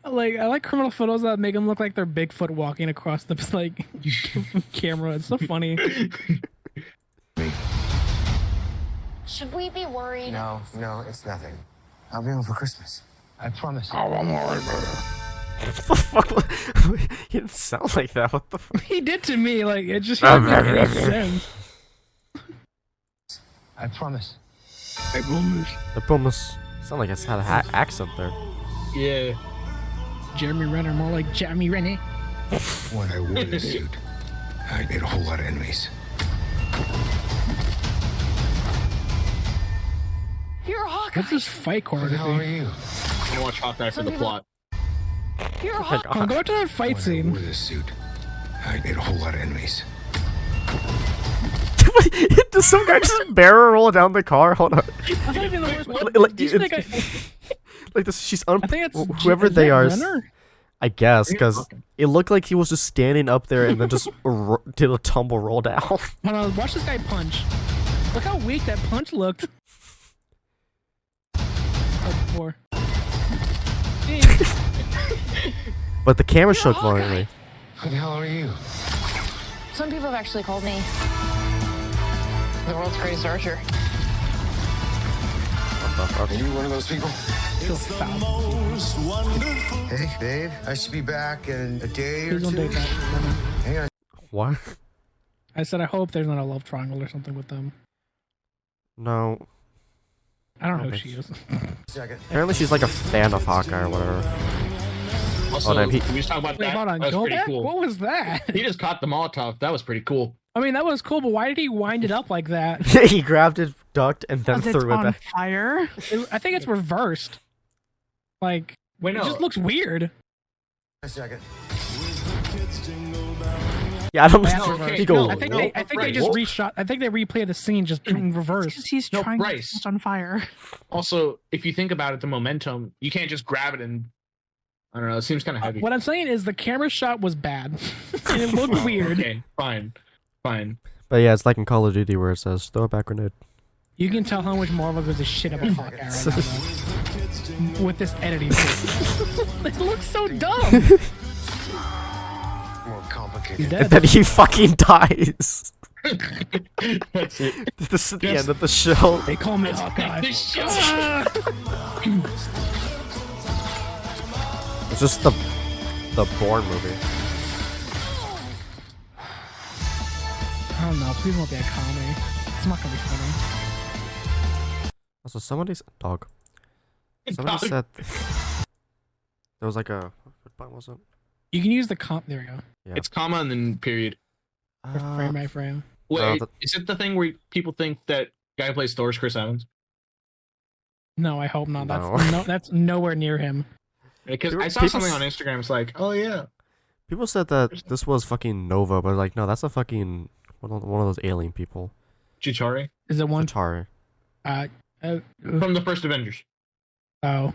I like criminal photos that make them look like they're Bigfoot walking across the like camera. It's so funny. Should we be worried? No, it's nothing. I'll be home for Christmas. I promise. What the fuck? He didn't sound like that. What the fuck? He did to me. Like it just didn't make any sense. I promise. The promise. Sound like it's had an accent there. Yeah. Jeremy Renner, more like Jeremy Renner. When I wore this suit, I made a whole lot of enemies. You're a Hawkeye. What's this fight Who the hell are choreography? you? I watch Hawkeye for the plot. You're a Oh my Hawkeye. Oh, god. go to that fight When I scene. wore this suit, I made a whole lot of enemies. Does some guy just barrel roll down the car? Hold on. That's not even the worst part. Like, Do you think I like this, she's think it's whoever is they that are. Renner? I guess because it looked like he was just standing up there and then just did a tumble roll down. Hold on, watch this guy punch. Look how weak that punch looked. Oh, poor. But the camera shook Hawkeye. violently. Who the hell are you? Some people have actually called me the world's greatest archer. Are you one of those people? Feels foul. Hey, babe. I should be back in a day or Please don't two. date that. Hang on. What? I said I hope there's not a love triangle or something with them. No. I don't know who Okay. she is. Second. Apparently she's like a fan of Hawkeye or whatever. Also, damn, can we just talk about Wait, that? hold on. That was Go pretty back? cool. What was that? He just caught the Molotov. That was pretty cool. I mean, that was cool, but why did he wind it up like that? He grabbed it, ducked, and then 'Cause it's threw it on back. fire. I think it's reversed. Like, Wait, it no. just looks weird. Yeah, I don't. No, okay, he go. no, I think no, they, I think they Bryce. just reshot. I think they replayed the scene just in reverse. Because he's No, trying to Bryce. catch on fire. Also, if you think about it, the momentum, you can't just grab it and I don't know. It seems kind of heavy. What I'm saying is the camera shot was bad, and it looked weird. Okay, fine. But yeah, it's like in Call of Duty where it says throw it back grenade. You can tell how much Marvel gives a shit about Hawkeye right now, though. With this editing. It looks so dumb. More complicated. He's And dead. then he fucking dies. That's it. This is the end of the show. They call me Hawkeye. This show- It's just the Bourne movie. I don't know. Please don't be a comedy. It's not gonna be funny. Also, somebody's dog. Somebody said there was like a what button was it? You can use the comp. There we go. Yeah. It's comma and then period. Frame by frame. Wait, is it the thing where people think that guy who plays Thor is Chris Evans? No, I hope not. No. That's nowhere near him. Because People- I saw people something s- on Instagram. It's like, oh yeah, People said that this was fucking Nova, but like no, that's a fucking one of those alien people. Chitauri Is it one? Atari. from the first Avengers. Oh,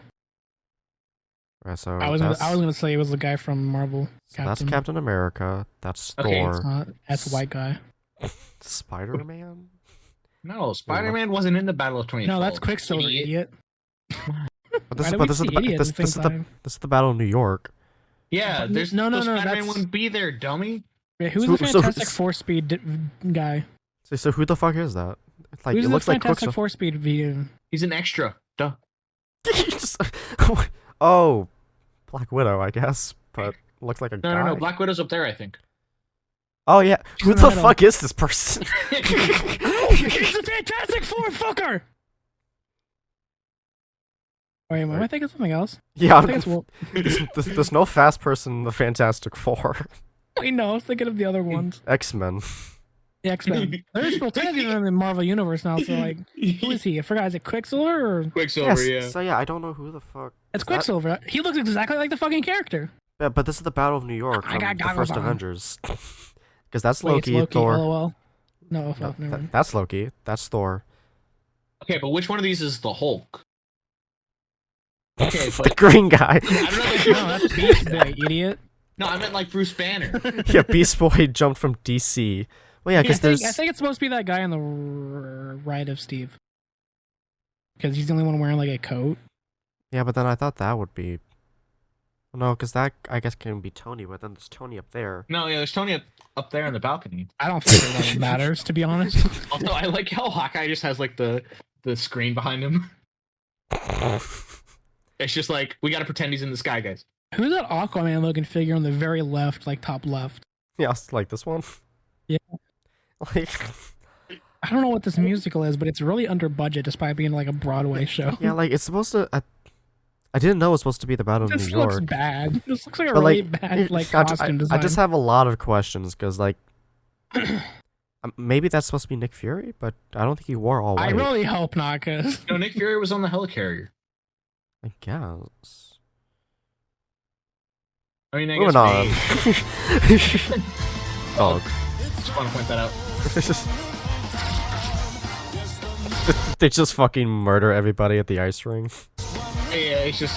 Right, so I was gonna say it was the guy from Marvel. so that's Captain America. That's Okay, Thor. It's not. That's the white guy. Spider Man. No, Spider-Man wasn't in the Battle of 2012. No, that's Quicksilver, idiot. But this Why is do but we this is see the idiot at the this same is the time? this is the Battle of New York. Yeah, there's No, so Spider-Man Spider-Man that's- wouldn't be there, dummy. Yeah, who's So- the so- Fantastic Four Speed guy? So who the fuck is that? Like Who's it the looks like Fantastic Quicksilver. Four Speed video? He's an extra. Duh. Oh, Black Widow, I guess, but looks like a guy. No. Black Widow's up there, I think. Oh yeah, who in the the middle. fuck is this person? It's the Fantastic Four, fucker! Wait, am I thinking something else? Yeah, I think there's no fast person in the Fantastic Four. Wait, no, I was thinking of the other ones. X-Men. The X-Men. There's still technically in the Marvel Universe now, so like, who is he? I forgot, is it Quicksilver or... Quicksilver, Yes, yeah. So yeah, I don't know who the fuck. It's is that? Quicksilver. He looks exactly like the fucking character. Yeah, but this is the Battle of New York I from got the goggles first on. Avengers. Because that's Wait, Loki, it's Loki, Thor. LOL. No, No, fuck, never mind. that's Loki. That's Thor. Okay, but which one of these is the Hulk? Okay, The but green guy. I don't know. If No, that's Beast Boy, idiot. No, I meant like Bruce Banner. Yeah, Beast Boy jumped from DC. Well, yeah, I because think, there's. I think it's supposed to be that guy on the right of Steve. Because he's the only one wearing like a coat. Yeah, but then I thought that would be. No, because that I guess can be Tony, but then there's Tony up there. No, yeah, there's Tony up there on the balcony. I don't think it really matters, to be honest. Also, I like how Hawkeye just has like the screen behind him. It's just like we got to pretend he's in the sky, guys. Who's that Aquaman looking figure on the very left, like top left? Yeah, like this one. Yeah. Like. I don't know what this musical is, but it's really under budget despite being like a Broadway show. Yeah, like it's supposed to. I didn't know it was supposed to be the Battle of This New looks York. bad. This looks like a But, really like, bad like I costume design. just have a lot of questions because like. Maybe that's supposed to be Nick Fury, but I don't think he wore all white. I really hope not, cause No, Nick Fury was on the helicarrier. I guess. I mean, I Moving guess on. Dog. just want to point that out. They just fucking murder everybody at the ice ring. Yeah, it's just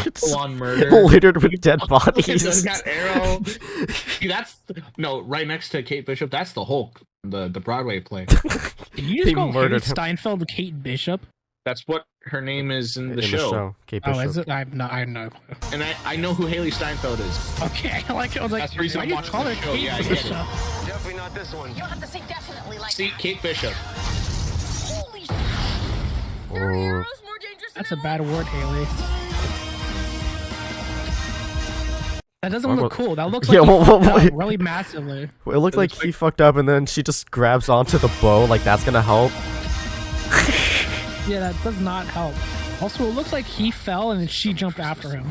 It's full-on murder. littered with dead Look at bodies. this, got Arrow. See, that's no right next to Kate Bishop. That's the Hulk, the Broadway play. did you They just call Haley murdered him. Steinfeld Kate Bishop? That's what her name is in the In show. Kate Oh, Bishop. is it? I have no clue. And I know who Haley Steinfeld is. Okay, I like it. I was like, That's the reason why I'm you watching call the her show. Kate Yeah, I get it. Bishop? Definitely not this one. You have to say definitely like See, Kate Bishop. holy sh- Oh. There are arrows more dangerous than That's a LA. bad word, Haley. That doesn't look cool. That looks like Yeah, he well, fucked well, up wait. really massively. It looked like he fucked up, and then she just grabs onto the bow, like that's gonna help. Yeah, that does not help. Also, it looks like he fell and then she jumped after him.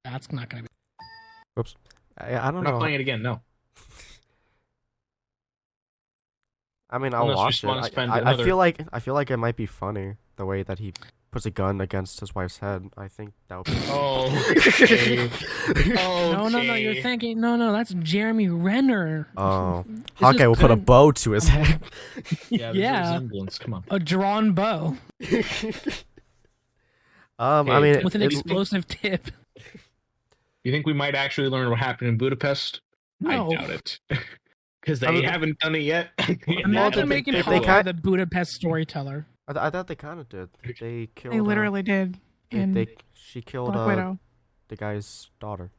That's not gonna be. Oops. I don't We're not know. playing it again. No. I mean, I'll Unless we watch just wanna it. spend I another- feel like it might be funny the way that he puts a gun against his wife's head. I think that would be. Oh. Okay. No, you're thinking, no, that's Jeremy Renner. Oh, This Hawkeye is will put a good. bow to his head. Yeah. Yeah. Resemblance. Come on. A drawn bow I Hey, mean, with an it's- explosive tip. You think we might actually learn what happened in Budapest? No. I doubt it. Because they I mean- haven't done it yet. Imagine they- making they Hawkeye can't- the Budapest storyteller. I thought they kind of did. They killed. They literally did in She killed Black Widow. the guy's daughter.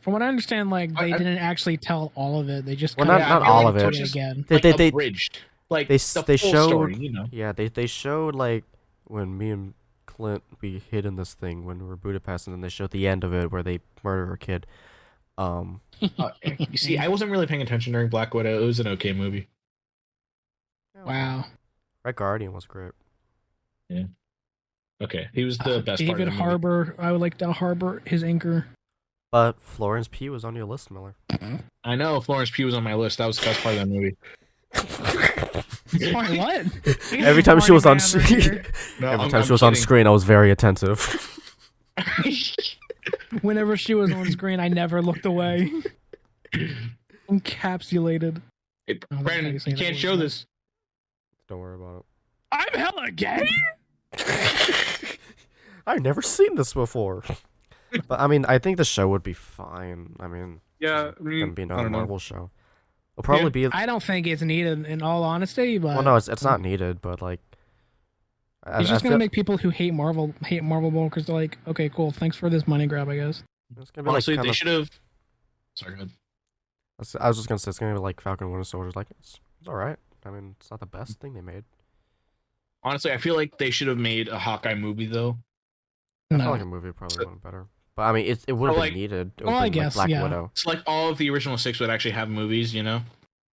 From what I understand, like they I- didn't actually tell all of it. They just Well, kinda not I feel all like of it. it's just, again. They abridged. Like they the they full showed story, you know. yeah they showed like when me and Clint we hid in this thing when we were Budapest, and then they showed the end of it where they murder a kid. You see, I wasn't really paying attention during Black Widow. It was an okay movie. Wow. Red Guardian was great. Okay, he was the best part David of the movie. Harbour. I would like to harbor his anchor. But Florence Pugh was on your list, Miller. I know Florence Pugh was on my list. That was the best part of that movie. Sorry, what? Every time she was on Marty Man right here. No, every I'm- time I'm she was on kidding. screen, I was very attentive. Whenever she was on screen, I never looked away. Encapsulated. Hey, Oh, that's how Brandon, you say you that can't word, show right? this. Don't worry about I'm hella gay. it. I've never seen this before. But I mean, I think the show would be fine. I mean, Yeah, it's gonna be I another don't know. Marvel show. It'll probably be. I don't think it's needed, in all honesty. But Well, no, it's not needed, but like. it's just I gonna feel- make people who hate Marvel more because they're like, okay, cool, thanks for this money grab, I guess. It's gonna be Honestly, like they kinda- should have. Sorry, go ahead. I was just gonna say it's gonna be like Falcon Winter Soldier. Like it's all right. I mean, it's not the best thing they made. Honestly, I feel like they should have made a Hawkeye movie though. I No. feel like a movie probably would have been better. But I mean, it would have Or, been like- needed. It Well, would I have been guess, like Black yeah. Widow. It's like all of the original 6 would actually have movies. You know,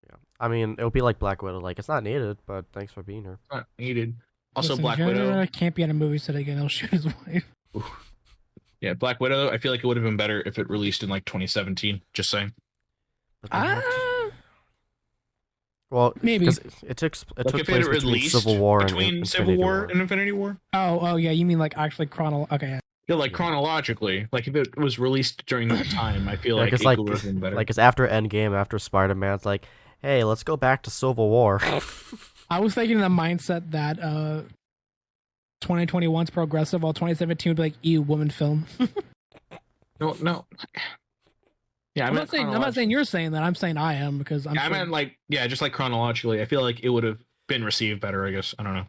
Yeah. I mean, it would be like Black Widow. Like it's not needed, but thanks for being here. not needed. Also, Listen, Black Jeremy Widow. Renner can't be at a movie set again. He'll shoot his wife. Yeah, Black Widow. I feel like it would have been better if it released in like 2017. Just saying. But they have to- Ah, Well, maybe. because it took Like place if it between released Civil War and between Civil Infinity War and Infinity War. oh, yeah. You mean like actually Okay, yeah. Yeah, like chronologically. Like if it was released during that time, I feel Yeah, like 'cause, it like- would have been better. Like it's after Endgame, after Spider-Man. It's like, hey, let's go back to Civil War. I was thinking the mindset that 2021's progressive, while 2017 would be like, ew, woman film. no. Yeah, I'm not saying you're saying that. I'm saying I am because I'm. Yeah, I sure- meant like just like chronologically. I feel like it would have been received better. I guess I don't know.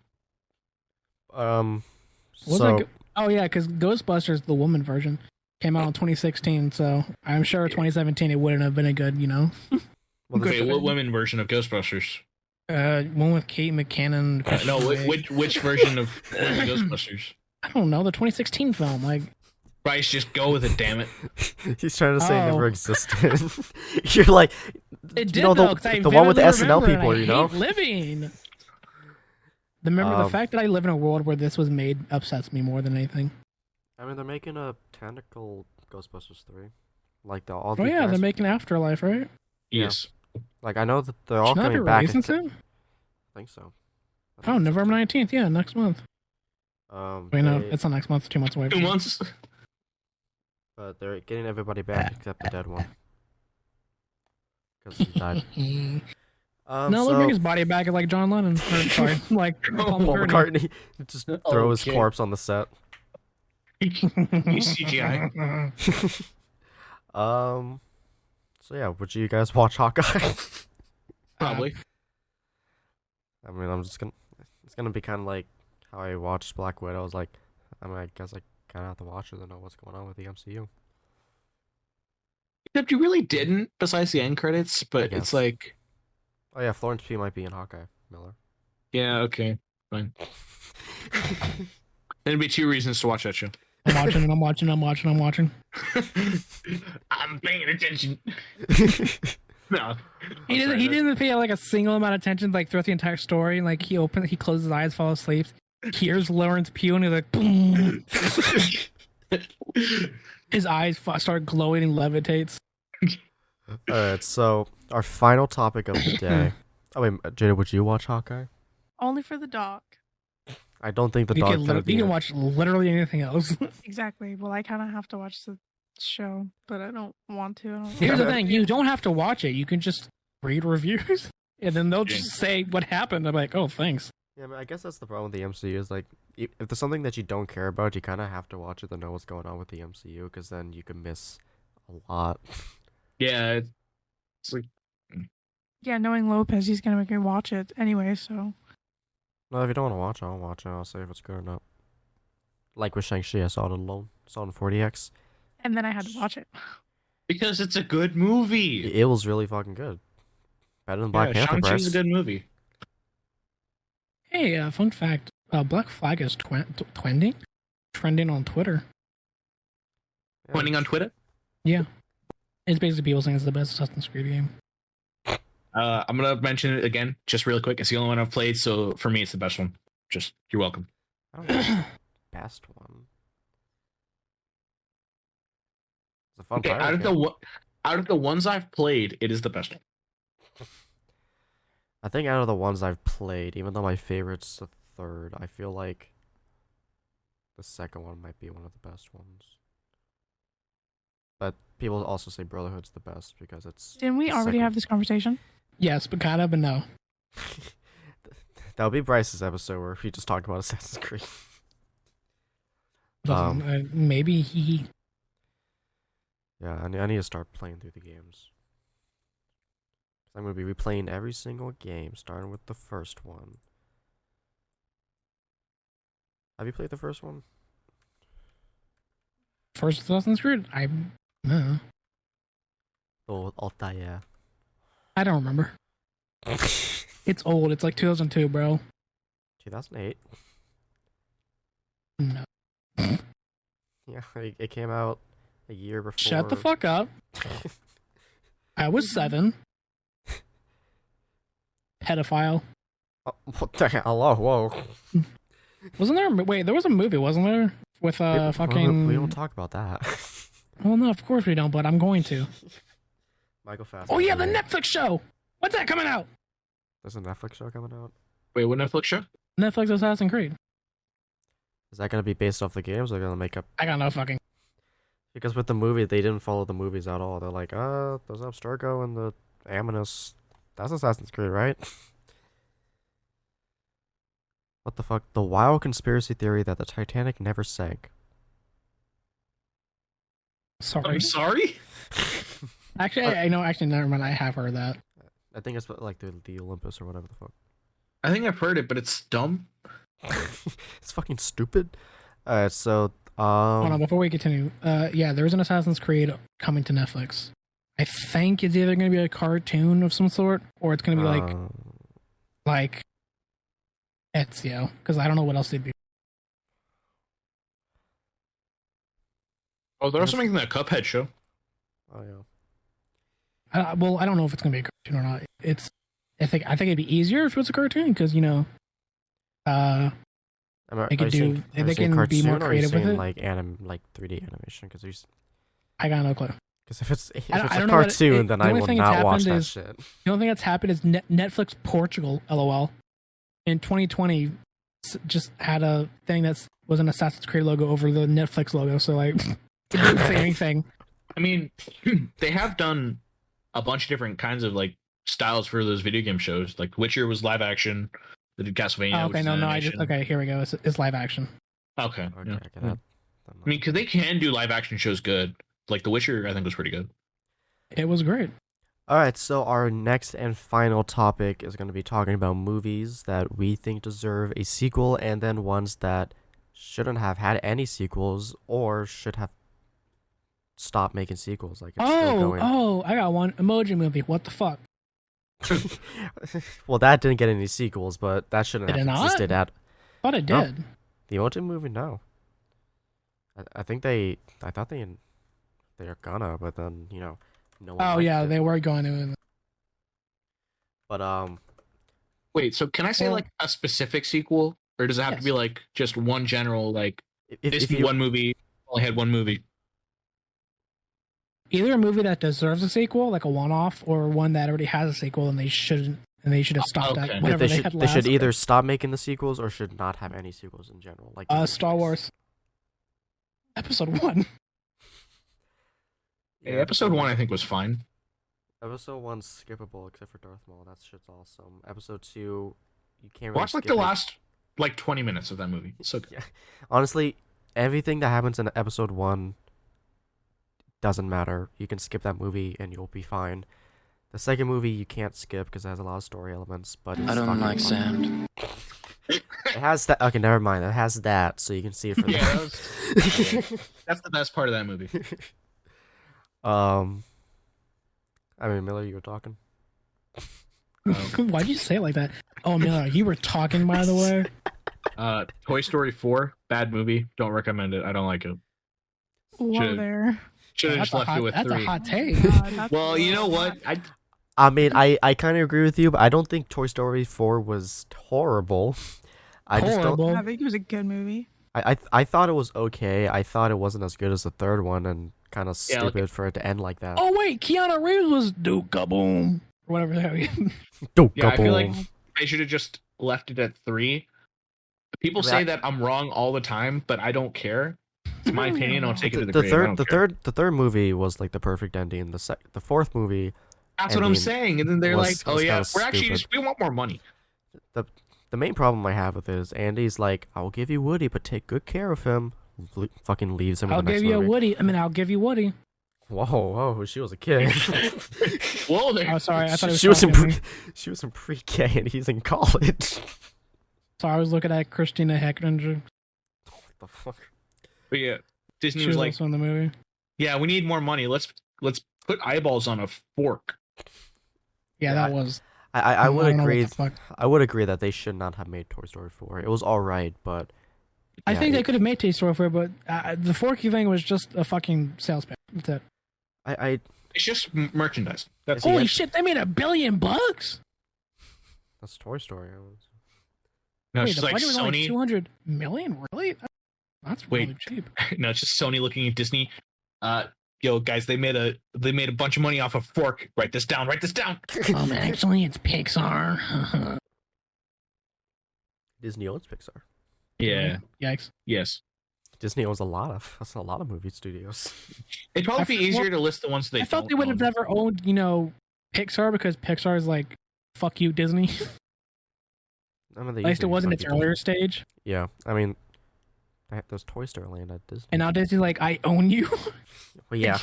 Was so it, oh yeah, because Ghostbusters, the woman version, came out in 2016. So I'm sure 2017 it wouldn't have been a good, well, this- Wait, what women version of Ghostbusters? one with Kate McKinnon. No, Christian Bale. which version of Ghostbusters? I don't know, the 2016 film. Like, Bryce, just go with it. Damn it. he's trying to say it never Oh. existed. You're like, it did you know, though, 'cause I the one with the vividly SNL remember it, people, and you I know. hate living. The Um, fact that I live in a world where this was made upsets me more than anything. I mean, they're making a tentacle Ghostbusters 3. Like all Oh the yeah, they're cast- making Afterlife, right? Yeah. Yes. Like I know that they're all Should not be coming back. releasing I soon? think so. I Oh, think so. November 19th. Yeah, next month. Wait, no, they- it's not next month. 2 months away. 2 months. But they're getting everybody back except the dead one. Because he died. No, they'll so bring his body back like John Lennon. Or, sorry, like Paul Paul McCartney. McCartney just throw his Okay. corpse on the set. CGI. So yeah, would you guys watch Hawkeye? Probably. I mean, it's gonna be kind of like how I watched Black Widow. I was like, I mean, I guess I kind of have to watch it to know what's going on with the MCU. Except you really didn't, besides the end credits. But guess. it's like, Oh yeah, Florence Pugh might be in Hawkeye. Miller. yeah, okay, fine. There'd be 2 reasons to watch that show. I'm watching. I'm paying attention. No, He didn't pay like a single amount of attention like throughout the entire story. Like he closes his eyes, falls asleep, hears Lawrence Pugh, and he's like, boom. His eyes start glowing and levitates. All right, so our final topic of the day. Oh wait, Jada, would you watch Hawkeye? Only for the dog. I don't think the You dog. can, you can watch literally anything else. Exactly. Well, I kind of have to watch the show, but I don't want to. I don't Here's the thing: you don't have to watch it. You can just read reviews, and then they'll just say what happened. I'm like, oh, thanks. Yeah, I guess that's the problem with the MCU is like, if there's something that you don't care about, you kind of have to watch it to know what's going on with the MCU, because then you can miss a lot. Yeah, it's like Yeah, knowing Lopez, he's gonna make me watch it anyway. So No, if you don't want to watch it, I'll watch it. I'll say if it's good or not. Like with Shang-Chi, I saw it alone. Saw it in 40X. and then I had to watch it. because it's a good movie. It was really fucking good. Better than Black Panther, Shang-Chi's Bryce. a good movie. Hey, fun fact: Black Flag is trending on Twitter. Yeah. Pointing on Twitter. Yeah, it's basically people saying it's the best Assassin's Creed game. I'm gonna mention it again, just really quick. It's the only one I've played, so for me, it's the best one. Just you're welcome. I don't know if it's the best one. It's a fun Okay, pirate game. out of the ones I've played, it is the best one. I think out of the ones I've played, even though my favorite's the third, I feel like the second one might be one of the best ones. But people also say Brotherhood's the best because it's... Didn't we the already second- have this conversation? Yes, but kind of, but no. That'll be Bryce's episode where we just talk about Assassin's Creed. Listen, maybe he. Yeah, I need to start playing through the games. I'm going to be replaying every single game, starting with the first one. Have you played the first one? First Assassin's Creed? Oh, Altair. I don't remember. It's old. It's like 2002, bro. 2008. No. Yeah, it came out a year before. Shut the fuck up. I was 7. Pedophile. Oh, what the hell? Hello, whoa. Wasn't there? Wait, there was a movie, wasn't there? With fucking. We don't talk about that. Well, no, of course we don't, but I'm going to. Michael Fassbender. Oh yeah, the Netflix show. When's that coming out? There's a Netflix show coming out. Wait, what Netflix show? Netflix Assassin's Creed. Is that gonna be based off the games? Or gonna make up? I got no fucking. Because with the movie, they didn't follow the movies at all. They're like, there's Abstergo and the Aminus. That's Assassin's Creed, right? What the fuck? The wild conspiracy theory that the Titanic never sank. Sorry. I'm sorry. Actually, I know. Actually, never mind. I have heard that. I think it's like the Olympus or whatever the fuck. I think I've heard it, but it's dumb. It's fucking stupid. So Hold on, before we continue. Yeah, there is an Assassin's Creed coming to Netflix. I think it's either going to be a cartoon of some sort, or it's going to be like Ezio, because I don't know what else they'd be. Oh, they're also making that Cuphead show. Oh yeah. Well, I don't know if it's going to be a cartoon or not. I think it'd be easier if it was a cartoon, because they could do. They can be more creative with it. Like 3D animation, because I got no clue. Because if it's I a don't know what cartoon, then the I only will thing that's not watch happened that is- shit. The only thing that's happened is Netflix Portugal, LOL, in 2020 just had a thing that was an Assassin's Creed logo over the Netflix logo, so like it didn't say anything. I mean, they have done a bunch of different kinds of like styles for those video game shows. Like Witcher was live action. They did Castlevania. Oh, which okay, is no, animation. okay, here we go. It's live action. Okay. Okay, Yeah. okay, that I mean, because they can do live action shows good. Like The Witcher, I think was pretty good. It was great. Alright, so our next and final topic is going to be talking about movies that we think deserve a sequel, and then ones that shouldn't have had any sequels or should have stopped making sequels. Like it's still going. I got one. Emoji Movie. What the fuck? Well, that didn't get any sequels, but that shouldn't Did have it not? existed at Thought it No. did. the Emoji Movie. No, I thought they're gonna, but then no one Oh liked yeah, it. they were going to. But Wait, so can I say Well- like a specific sequel, or does it have to Yes. be like just one general like if this you one movie only had one movie? either a movie that deserves a sequel, like a one-off, or one that already has a sequel and they shouldn't, and they should have stopped Okay. at whatever they had they last. should either stop making the sequels or should not have any sequels in general. Like Star Wars Episode 1. Yeah, episode 1 I think was fine. Episode 1's skippable except for Darth Maul. That shit's awesome. Episode 2, you can't really Watch like skip the it. last like 20 minutes of that movie. It's so good. Yeah. Honestly, everything that happens in episode 1 doesn't matter. You can skip that movie and you'll be fine. The second movie you can't skip because it has a lot of story elements, but it's I don't fucking like fun. sand. It has that. Okay, never mind. It has that, so you can see it for Yeah, that. that's the best part of that movie. I mean, Miller, you were talking. Why'd you say it like that? Oh, Miller, you were talking, by the way. Toy Story 4, bad movie. Don't recommend it. I don't like it. Whoa Should've- there. Should have That's just left it with that's 3. a hot take. God, that's Well, you know wild. what? I mean, I kind of agree with you, but I don't think Toy Story 4 was horrible. I just don't. Horrible. I think it was a good movie. I thought it was okay. I thought it wasn't as good as the third one, and kind of Yeah, like- stupid for it to end like that. Oh wait, Keanu Reeves was Duke Kaboom or whatever the hell. Dope, Yeah, I feel like couple. they should have just left it at 3. People say that I'm wrong all the time, but I don't care. It's my opinion. I'll take it to the grave. The third movie was like the perfect ending. The fourth movie, That's what I'm ending saying. And then they're like, was "Oh yeah, kinda we're actually stupid. just, we want more money." the main problem I have with it is Andy's like, I will give you Woody, but take good care of him. Fucking leaves him. I'll in the next give you a movie. Woody. I'll give you Woody. Whoa, she was a kid. Whoa there. Oh, sorry, I thought it was she was in talking to me. she was in pre-K and he's in college. Sorry, I was looking at Christina Hecklinger. What the fuck? But yeah, Disney She was was like, also in the movie. "Yeah, we need more money. Let's put eyeballs on a fork." Yeah, Yeah, that was. I would don't know what agree. the fuck. I would agree that they should not have made Toy Story 4. It was all right, but I yeah, think they it- could have made Toy Story 4, but the forky thing was just a fucking sales pitch. That's it. I It's just merchandise. That's Holy it. shit! They made $1 billion. that's Toy Story. No, Wait, it's the just like budget was only Sony. 200 million. Really? That's really Wait. cheap. No, it's just Sony looking at Disney. Yo, guys, they made a bunch of money off a fork. Write this down. Write this down. Actually, it's Pixar. Disney owns Pixar. Yeah. Yikes. Yes. Disney owns a lot of movie studios. It'd probably be easier to list the ones they I thought don't they would have own. never owned, Pixar because Pixar is like, fuck you, Disney. I mean, they At least it usually was in fuck its people. earlier stage. Yeah, I mean, there's Toy Story Land at Disney. And now Disney's like, I own you. Well, yeah.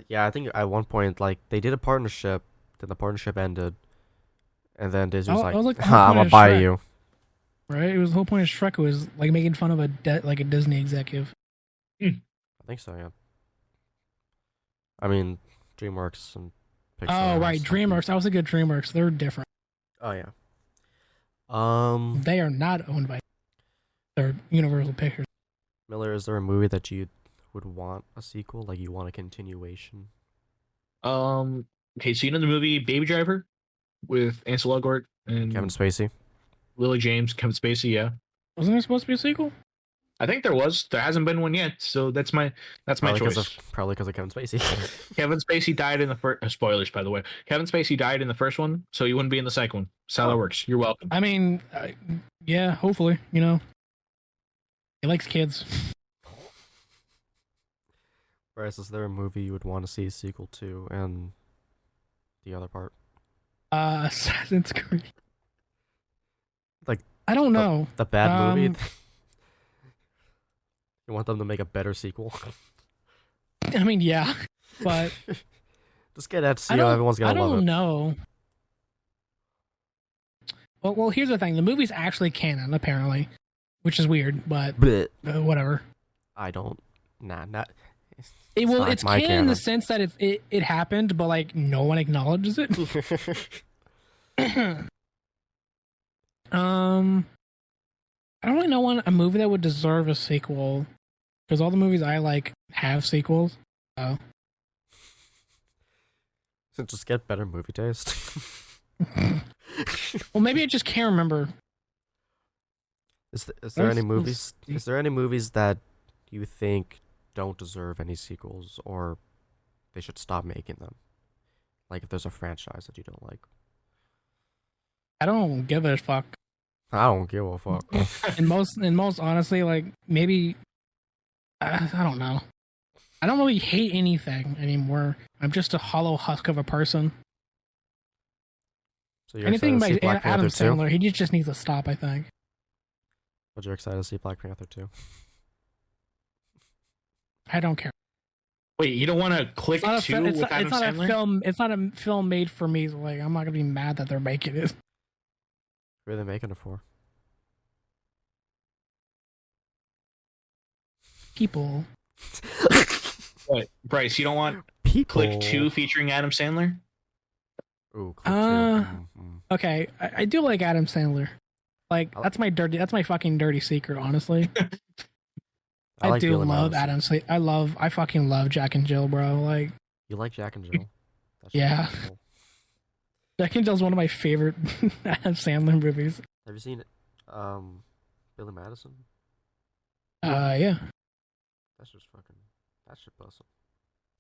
Yeah, I think at one point, like, they did a partnership, then the partnership ended, and then Disney was Oh, like, it was like the whole I'm point gonna of buy Shrek. you. Right? It was the whole point of Shrek was like making fun of a Disney executive. I think so, yeah. I mean, DreamWorks and Pixar. Oh, right. has DreamWorks. That was a good DreamWorks. They're different. Oh, yeah. They are not owned by. They're Universal Pictures. Miller, is there a movie that you would want a sequel? Like, you want a continuation? Okay, so you know the movie Baby Driver with Ansel Elgort and Kevin Spacey? Lily James, Kevin Spacey? Yeah, Wasn't there supposed to be a sequel? I think there was. There hasn't been one yet, so that's my choice. Probably because of Kevin Spacey. Kevin Spacey died in the first. Spoilers, by the way. Kevin Spacey died in the first one, so he wouldn't be in the second one. That's how that works. You're welcome. I mean, yeah, hopefully, He likes kids. Bryce, is there a movie you would want to see a sequel to, and the other part? Assassin's Creed. Like, I don't know. The bad movie? Um, You want them to make a better sequel? I mean, yeah, but Just get that to see I how don't, everyone's I gonna love don't it. know. Well, here's the thing. The movie's actually canon, apparently, which is weird, but Blech. whatever. I don't. Not. It's my canon in the sense that it happened, but like no one acknowledges it. I don't really know a movie that would deserve a sequel, because all the movies I like have sequels. So So just get better movie taste. well, maybe I just can't remember. Is there any Let's movies? see. Is there any movies that you think don't deserve any sequels, or they should stop making them. Like if there's a franchise that you don't like. I don't give a fuck. I don't give a fuck. And most honestly, like maybe I don't know. I don't really hate anything anymore. I'm just a hollow husk of a person. So you're Anything by excited to see Black Adam Panther 2? Sandler, he just needs to stop. I think. But you're excited to see Black Panther 2? I don't care. Wait, you don't want to click It's not, two with Adam Sandler? a film. It's not a film made for me. So like, I'm not gonna be mad that they're making it. Who are they making it for? People. What, Bryce, you don't want People. Click 2 featuring Adam Sandler? Ooh, Click 2. Okay, I do like Adam Sandler. Like that's my fucking dirty secret, honestly. I like do Billy love Madison. Adam Sandler. I fucking love Jack and Jill, bro. Like, You like Jack and Jill? That's Yeah. cool. Jack and Jill's one of my favorite Adam Sandler movies. Have you seen Billy Madison? Yeah. That's just fucking. That shit busting.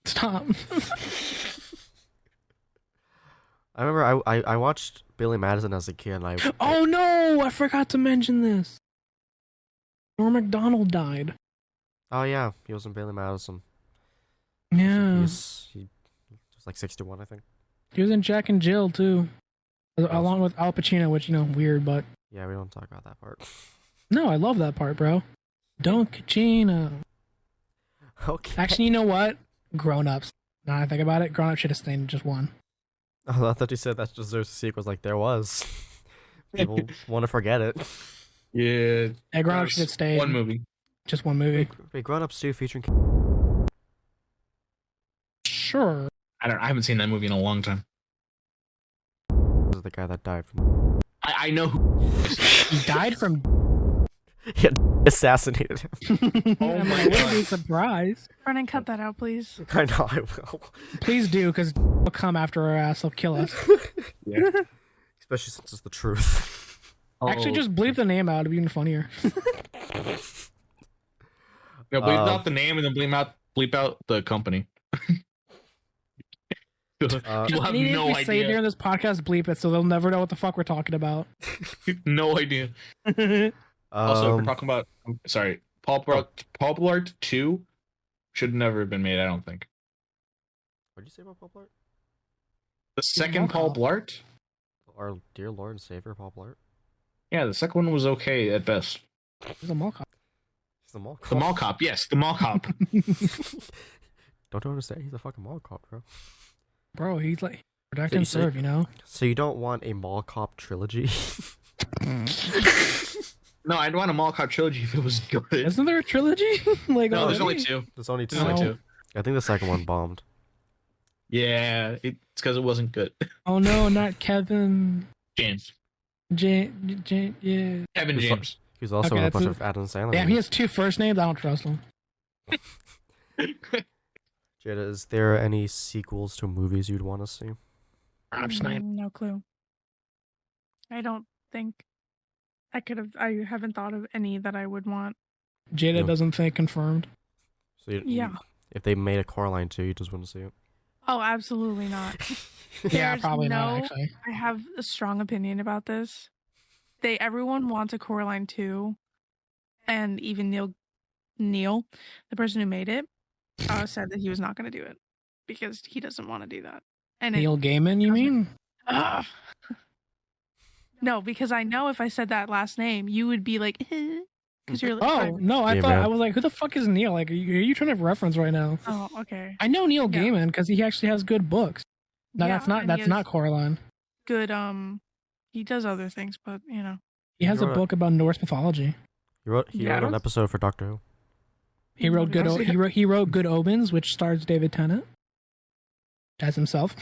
Stop. I remember I watched Billy Madison as a kid. And Oh no! I forgot to mention this. Norm Macdonald died. Oh yeah, he was in Billy Madison. Yeah. He was like 61, I think. He was in Jack and Jill too, along with Al Pacino, which weird, but Yeah, we don't talk about that part. no, I love that part, bro. Don Pacino. Okay. Actually, you know what? Grown Ups. Now that I think about it, Grown Ups should have stayed in just one. Oh, I thought you said that deserves a sequel. Like there was. People want to forget it. Yeah. Yeah, Grown Ups should have stayed. One movie. Just one movie. Wait, Grown Ups 2 featuring. Sure. I haven't seen that movie in a long time. This is the guy that died from. I know who. He died from. He assassinated him. Oh my god! I wouldn't be surprised. Brennan, cut that out, please. I know I will. Please do, because they'll come after our ass. They'll kill us. Yeah. Especially since it's the truth. Actually, just bleep the name out. It'd be even funnier. No, bleep out the name and then bleep out the company. You'll have no If we say it idea. during this podcast, bleep it, so they'll never know what the fuck we're talking about. No idea. Also, if we're Um, talking about, I'm sorry, Paul Blart 2 should never have been made, I don't think. what did you say about Paul Blart? The second Paul Blart? Our dear Lord and Savior, Paul Blart. Yeah, the second one was okay at best. He's a mall cop. He's the mall cop. The mall cop, yes, the mall cop. Don't you understand? He's a fucking mall cop, bro. Bro, he's like protect So you and say- serve, you know? So you don't want a mall cop trilogy? No, I'd want a mall cop trilogy if it was good. Isn't there a trilogy? Like, No, there's already? only two. There's only two. There's only two. I think the second one bombed. Yeah, it's because it wasn't good. Oh no, not Kevin. James. Yeah. Kevin He's James. He was also Okay, in a that's bunch it. of Adam Sandler. Damn, he has two first names. I don't trust him. Jada, is there any sequels to movies you'd want to see? I'm just not. No clue. I don't think I could have. I haven't thought of any that I would want. Jada No. doesn't think confirmed. So Yeah. If they made a Coraline 2, you just wouldn't see it. Oh, absolutely not. Yeah, There's probably not no- actually. I have a strong opinion about this. Everyone wants a Coraline 2, and even Neil, the person who made it, said that he was not going to do it because he doesn't want to do that. And Neil Gaiman, you mean? Ugh. No, because I know if I said that last name, you would be like, because you're like, Oh no, I Yeah, thought man. I was like, who the fuck is Neil? Like, are you trying to reference right now? oh, okay. I know Neil Yeah. Gaiman because he actually has good books. No, Yeah, that's not. and he That's not has Coraline. good. He does other things, but He has a wrote a- book about Norse mythology. He wrote Yeah, I an don't- episode for Doctor Who. He wrote good. I've seen He wrote Good Omens, which stars David Tennant as himself.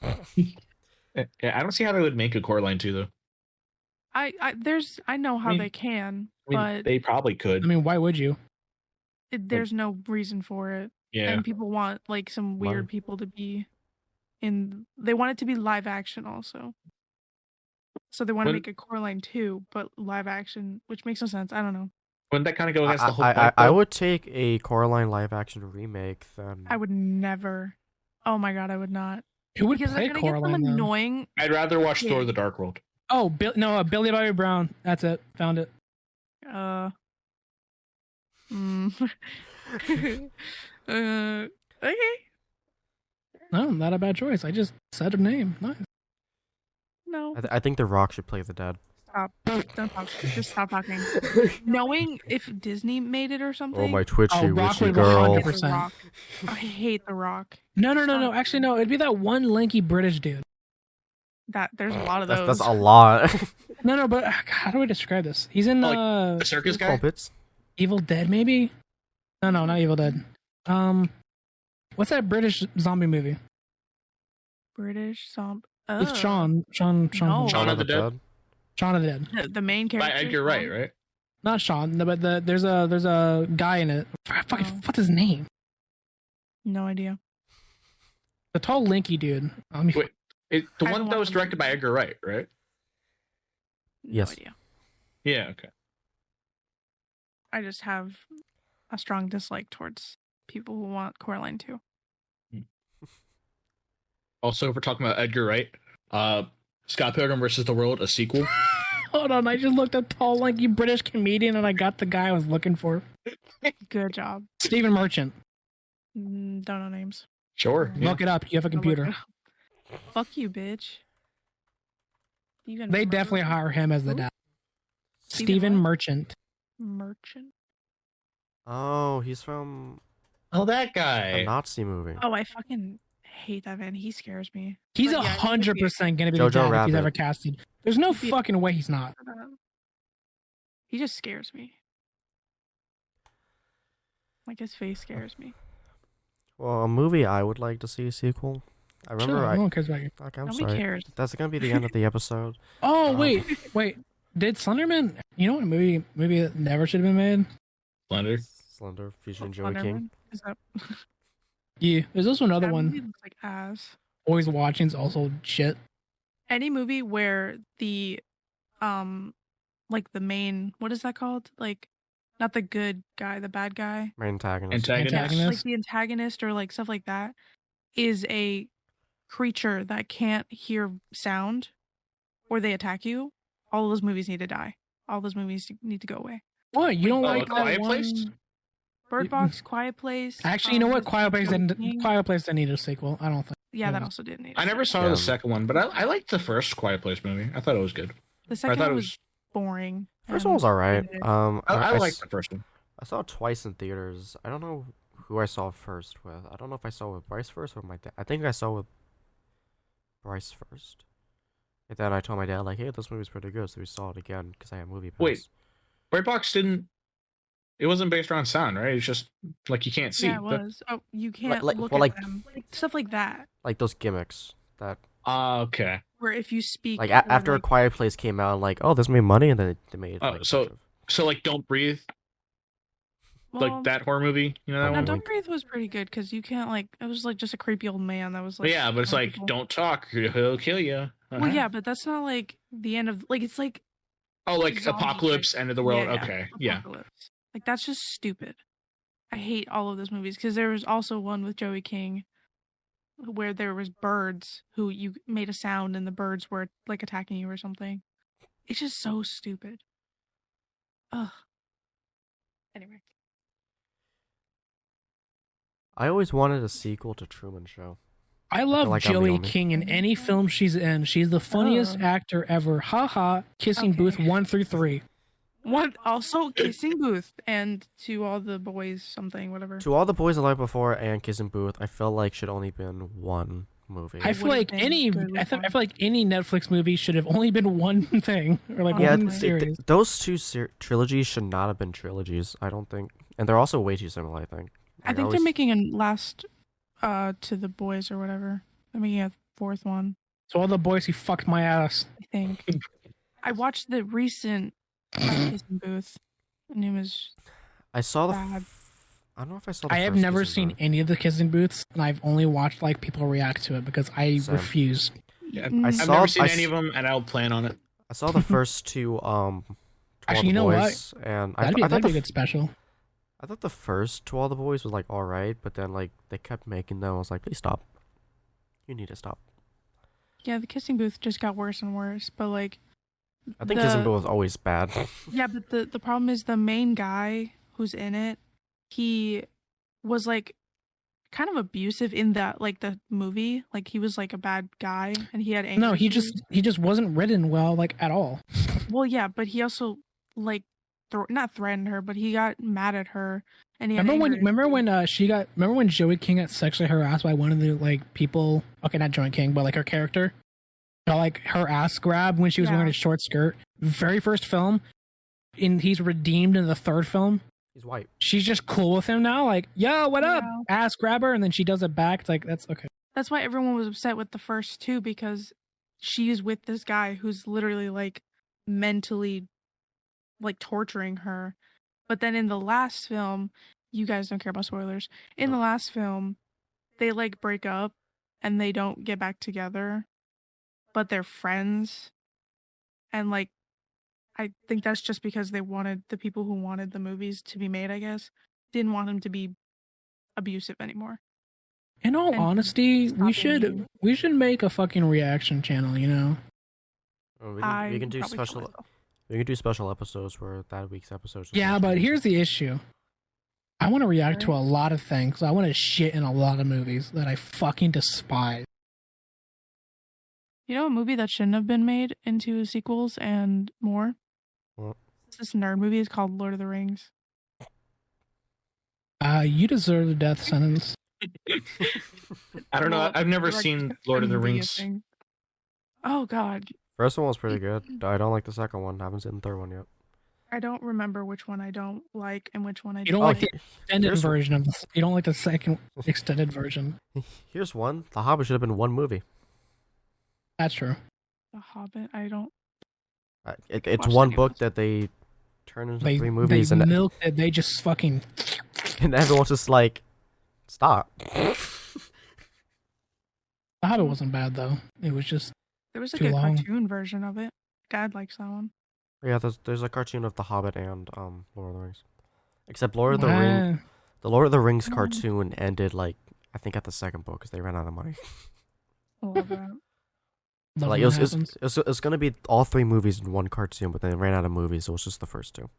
Yeah, I don't see how they would make a Coraline 2, though. I know how mean- they can, I mean, but they probably could. I mean, why would you? there's no reason for it. Yeah. And people want like some weird Money. people to be in. They want it to be live action also. So they want to When- make a Coraline 2, but live action, which makes no sense. I don't know. Wouldn't that kind of go against the whole I point, I though? would take a Coraline live action remake then. I would never. Oh my god, I would not. Who would Because play they're gonna get some Coraline? Though? annoying. I'd rather watch Yeah. Thor: The Dark World. Oh, Billy Bobby Brown. That's it. Found it. Okay. No, not a bad choice. I just said her name. Nice. No. I think The Rock should play the dad. Stop. Don't talk. Just stop talking. Knowing if Disney made it or something. Oh, my twitchy, Oh, Rock witchy would girl. 100%. The Rock. I hate The Rock. No. Actually, no. It'd be that one lanky British dude. There's a lot of those. That's a lot. No, but how do I describe this? He's in The circus guy. Bits. Evil Dead, maybe? No, not Evil Dead. What's that British zombie movie? British zombie. With Shaun. No. Shaun of the Dead. Shaun of the Dead. The main character. By Edgar Wright, right? Not Shaun, but there's a guy in it. Fucking, what's his name? No idea. The tall, lanky dude. Wait, the I one don't that was want directed by Edgar Wright, right? Yes. No idea. Yeah. Okay. I just have a strong dislike towards people who want Coraline 2. Also, if we're talking about Edgar Wright, Scott Pilgrim versus the World, a sequel. Hold on, I just looked up tall, lanky British comedian and I got the guy I was looking for. Good job. Stephen Merchant. Don't know names. Sure. Yeah. Look it up. You have a computer. Fuck you, bitch. They definitely hire him as the dad. Stephen Stephen what? Merchant. Merchant. Oh, he's from Oh, that a guy. Nazi movie. Oh, I fucking hate that man. He scares me. He's But yeah, he could be- 100% gonna be the Jojo dad if he's Rabbit. ever casted. There's no Be- fucking way he's not. He just scares me. Like his face scares me. Well, a movie I would like to see a sequel. I remember Sure, no one cares about you. Okay, I'm Nobody sorry. cares. That's gonna be the end of the episode. Oh wait. Did Slenderman? You know what movie that never should have been made? Slender. Slender featuring Joey King. Slenderman? Is that Yeah. There's also another that movie one. looks like ass. Always watching is also shit. Any movie where the like the main, what is that called? Like not the good guy, the bad guy. My antagonist. Antagonist. Like the antagonist or like stuff like that is a creature that can't hear sound or they attack you. All those movies need to die. All those movies need to go away. What? You don't Oh, like A that Quiet one? Place? Bird Box, Quiet Place. Actually, you know what? Quiet Place Joey didn't. King. Quiet Place didn't need a sequel. I don't think. Yeah, that also didn't need. I never saw Yeah. the second one, but I liked the first Quiet Place movie. I thought it was good. The second thought one it was was- boring. First and one was alright. stupid. I s- liked the first one. I saw it twice in theaters. I don't know who I saw first with. I don't know if I saw with Bryce first or with my dad. I think I saw with Bryce first. And then I told my dad, like, hey, this movie's pretty good, so we saw it again because I had movie pass. Wait. Bird Box didn't. It wasn't based around sound, right? It's just like you can't see. Yeah, it was. Oh, you can't like- look well, at like- them. Like, stuff like that. Like those gimmicks that, Okay. Where if you speak, like, or, after A Quiet Place came out, like, oh, this made money, and then they made. Oh, like, a so- bunch of- So like, Don't Breathe, well, like that horror movie. You know that Oh, Now, one? Don't Breathe was pretty good because you can't like. It was like just a creepy old man that was like. Yeah, but it's killing like, people. don't talk, he'll kill you. Well, yeah, but that's not like the end of like it's like Oh, like zombie Apocalypse, type- End of the World. yeah, Okay, yeah. Apocalypse. Like that's just stupid. I hate all of those movies because there was also one with Joey King where there was birds who you made a sound and the birds were like attacking you or something. It's just so stupid. Ugh. Anyway, I always wanted a sequel to Truman Show. I love like I'm the Joey only- King in any film she's in. She's the funniest actor ever. Haha. Kissing Okay. Booth 1 through 3. one also Kissing Booth and To All the Boys something whatever. To All the Boys I Loved Before and Kissing Booth, I feel like should only been one movie. I feel would've like been any. good with I feel one. like any Netflix movie should have only been one thing or like Yeah, one th- series. those two trilogies should not have been trilogies. I don't think, and they're also way too similar. I think. I Like, think always- they're making a last To the Boys or whatever. They're making a fourth one. So all the boys who fucked my ass. I think. I watched the recent Kissing Booth, and it was I saw the. bad. I don't know if I saw. The I have first never Kissing seen Booth. any of the Kissing Booths, and I've only watched like people react to it because I Same. refuse. Yeah, Mm, I've saw- never seen I any s- of them, and I don't plan on it. I saw the first two. To All Actually, you the know what? Boys, and I, That'd th- be I thought a the good special. I thought the first To All the Boys was like all right, but then like they kept making them. I was like, please stop. You need to stop. Yeah, the kissing booth just got worse and worse. But like, I think Kissing Booth was always bad. yeah, but the problem is the main guy who's in it, he was like kind of abusive in that like the movie. Like he was like a bad guy, and he had anger No, he issues. just wasn't written well, like at all. Well, yeah, but he also like not threatened her, but he got mad at her, and he had Remember when Joey King got sexually harassed by one of the like people? Okay, not Joey King, but like her character. Got like her ass grabbed when she was wearing a short skirt. Very first film, and he's redeemed in the third film. He's white. She's just cool with him now. Like, yo, what up? Ass grabber, and then she does it back. It's like that's okay. That's why everyone was upset with the first two, because she's with this guy who's literally like mentally like torturing her. But then in the last film, you guys don't care about spoilers. In the last film, they like break up and they don't get back together, but they're friends. And like, I think that's just because they wanted the people who wanted the movies to be made, I guess, didn't want him to be abusive anymore. In all honesty, we should make a fucking reaction channel, you know? We can do special episodes where that week's episodes. Yeah, but here's the issue. I want to react to a lot of things. I want to shit in a lot of movies that I fucking despise. You know a movie that shouldn't have been made into sequels and more? What? This nerd movie is called Lord of the Rings. You deserve the death sentence. I don't know. I've never seen Lord of the Rings. Oh god. First one was pretty good. I don't like the second one. I haven't seen the third one yet. I don't remember which one I don't like and which one I You don't like the extended version of this. You don't like the second extended version. Here's one. The Hobbit should have been one movie. That's true. The Hobbit, I don't. It's one book that they turn into 3 movies, they and milked it. They just fucking. And everyone's just like, stop. The Hobbit wasn't bad though. It was just. There was a too good long. cartoon version of it. Dad likes that one. Yeah, there's a cartoon of The Hobbit and Lord of the Rings. Except Lord of the Rings cartoon ended like I think at the second book because they ran out of money. I love that. Like it was gonna be all 3 movies in one cartoon, but then it ran out of movies, so it was just the first 2.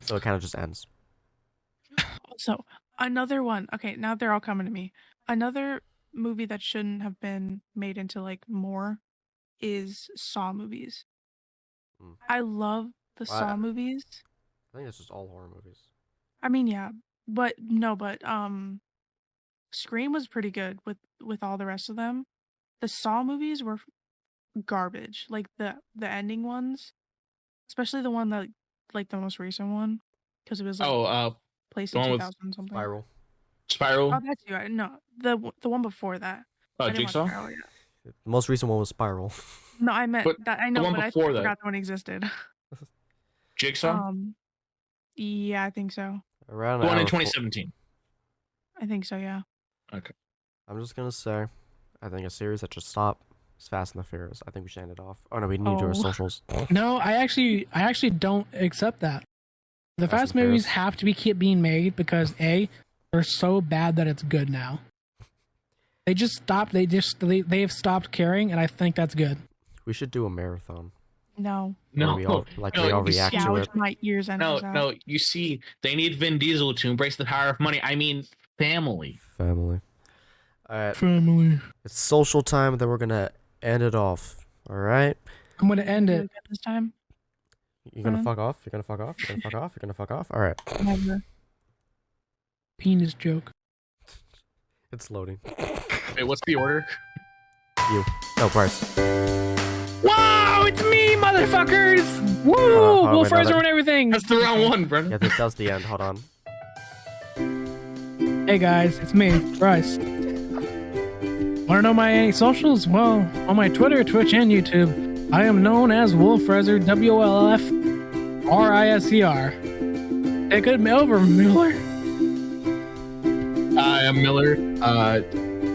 So it kind of just ends. So another one. Okay, now they're all coming to me. Another movie that shouldn't have been made into like more is Saw movies. I love the Saw movies. I think it's just all horror movies. I mean, yeah, but Scream was pretty good with all the rest of them. The Saw movies were garbage. Like the ending ones, especially the one that like the most recent one, because it was like PlayStation 2000 something. Spiral. Oh, that's you. No, the one before that. Oh, Jigsaw. The most recent one was Spiral. No, I meant that. I know, the one but I before forgot that one existed. Jigsaw. Yeah, I think so. Around the one in 2017. I think so. Yeah. Okay. I'm just gonna say, I think a series that should stop is Fast and the Furious. I think we should end it off. Oh no, we need to do our socials. No, I actually don't accept that. The Fast movies have to keep being made because A, they're so bad that it's good now. They just stopped. They have stopped caring, and I think that's good. We should do a marathon. No. We all react to it. My ears and No. You see, they need Vin Diesel to embrace the power of money. I mean, family. All right. Family. It's social time. Then we're gonna end it off. All right. I'm gonna end it this time. You're gonna fuck off. You're gonna fuck off. You're gonna fuck off. You're gonna fuck off. All right. Never. Penis joke. It's loading. Wait, what's the order? You. No, Bryce. Wow, it's me, motherfuckers! Woo! Wolf Fraser and everything. That's the round one, bro. Yeah, that was the end. Hold on. Hey guys, it's me, Bryce. Want to know my socials? Well, on my Twitter, Twitch, and YouTube, I am known as Wolf Fraser, WLFRISER. Take it over, Miller. I am Miller.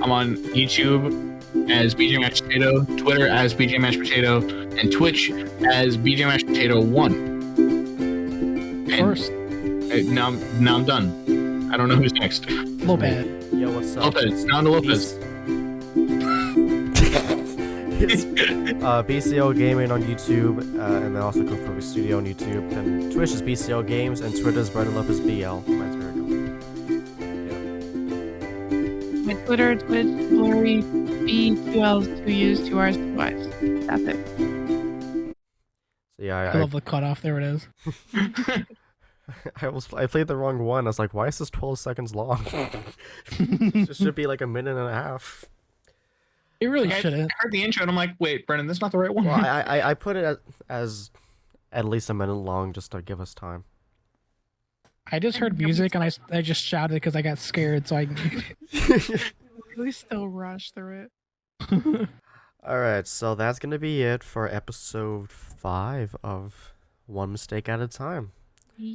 I'm on YouTube as BJ Mashed Potato, Twitter as BJ Mashed Potato, and Twitch as BJ Mashed Potato 1. First. Now I'm done. I don't know who's next. Lopez. Yo, what's up? Lopez. Now to Lopez. Peace. It's BCO Gaming on YouTube, and then also Kung Fu Studio on YouTube. And Twitch is BCO Games, and Twitter is Brendan Lopez BL. Mine's very cool. My Twitter, Twitch, Blurry, B, 2 L's, 2 U's, 2 R's, 2 Y's. That's it. So yeah, I love the cutoff. There it is. I played the wrong one. I was like, why is this 12 seconds long? It should be like a minute and a half. It really Like, shouldn't. I heard the intro and I'm like, wait, Brendan, that's not the right one. Well, I put it as at least a minute long just to give us time. I just heard music and I just shouted because I got scared. So I. We still rush through it. Alright, so that's gonna be it for episode 5 of One Mistake at a Time.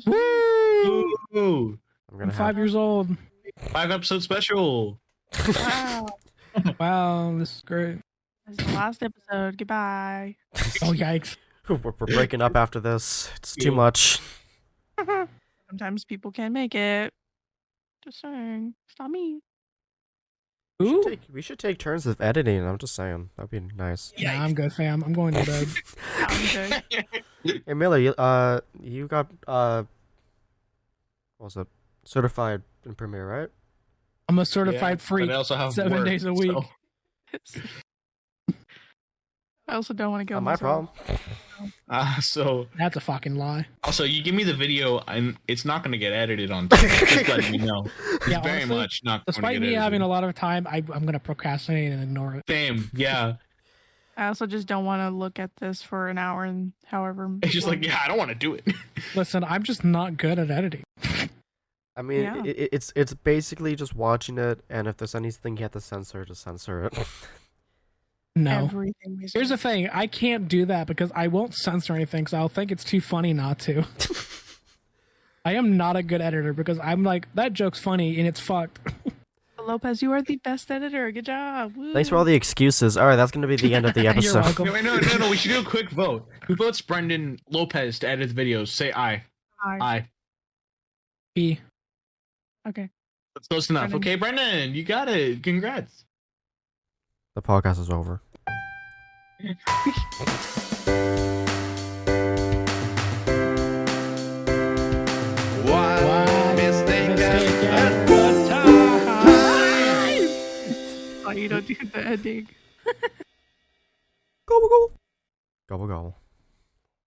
Ooh, I'm 5 years old. 5-episode special. Wow. Wow, this is great. This is the last episode. Goodbye. Oh, yikes. We're breaking up after this. It's too much. Sometimes people can't make it. Just saying. It's not me. We should take turns of editing. I'm just saying. That'd be nice. Yeah, I'm good, fam. I'm going to bed. I'm good. Hey, Miller, you got, what was it? Certified in Premiere, right? I'm a certified freak. But I also have 7 work, days a week. so- I also don't want to go. Not my problem. So That's a fucking lie. also, you give me the video, and it's not going to get edited on time. Just letting you know. It's Yeah, very honestly, much not going to Despite get me edited. having a lot of time, I'm going to procrastinate and ignore it. Same, yeah. I also just don't want to look at this for an hour and however. It's just like, long. yeah, I don't want to do it. Listen, I'm just not good at editing. I mean, Yeah. it's basically just watching it, and if there's anything you have to censor, just censor it. No. Everything we Here's say. the thing. I can't do that because I won't censor anything, so I'll think it's too funny not to. I am not a good editor because I'm like, that joke's funny and it's fucked. Lopez, you are the best editor. Good job. Woo. Thanks for all the excuses. Alright, that's gonna be the end of the You're episode. welcome. No, we should do a quick vote. Who votes Brendan Lopez to edit the videos? Say aye. Hi. Aye. B. Okay. That's close enough. Brendan. Okay, Brendan, you got it. Congrats. The podcast is over. One mistake at good time. Oh, you don't do the ending. Gobble gobble. Gobble gobble.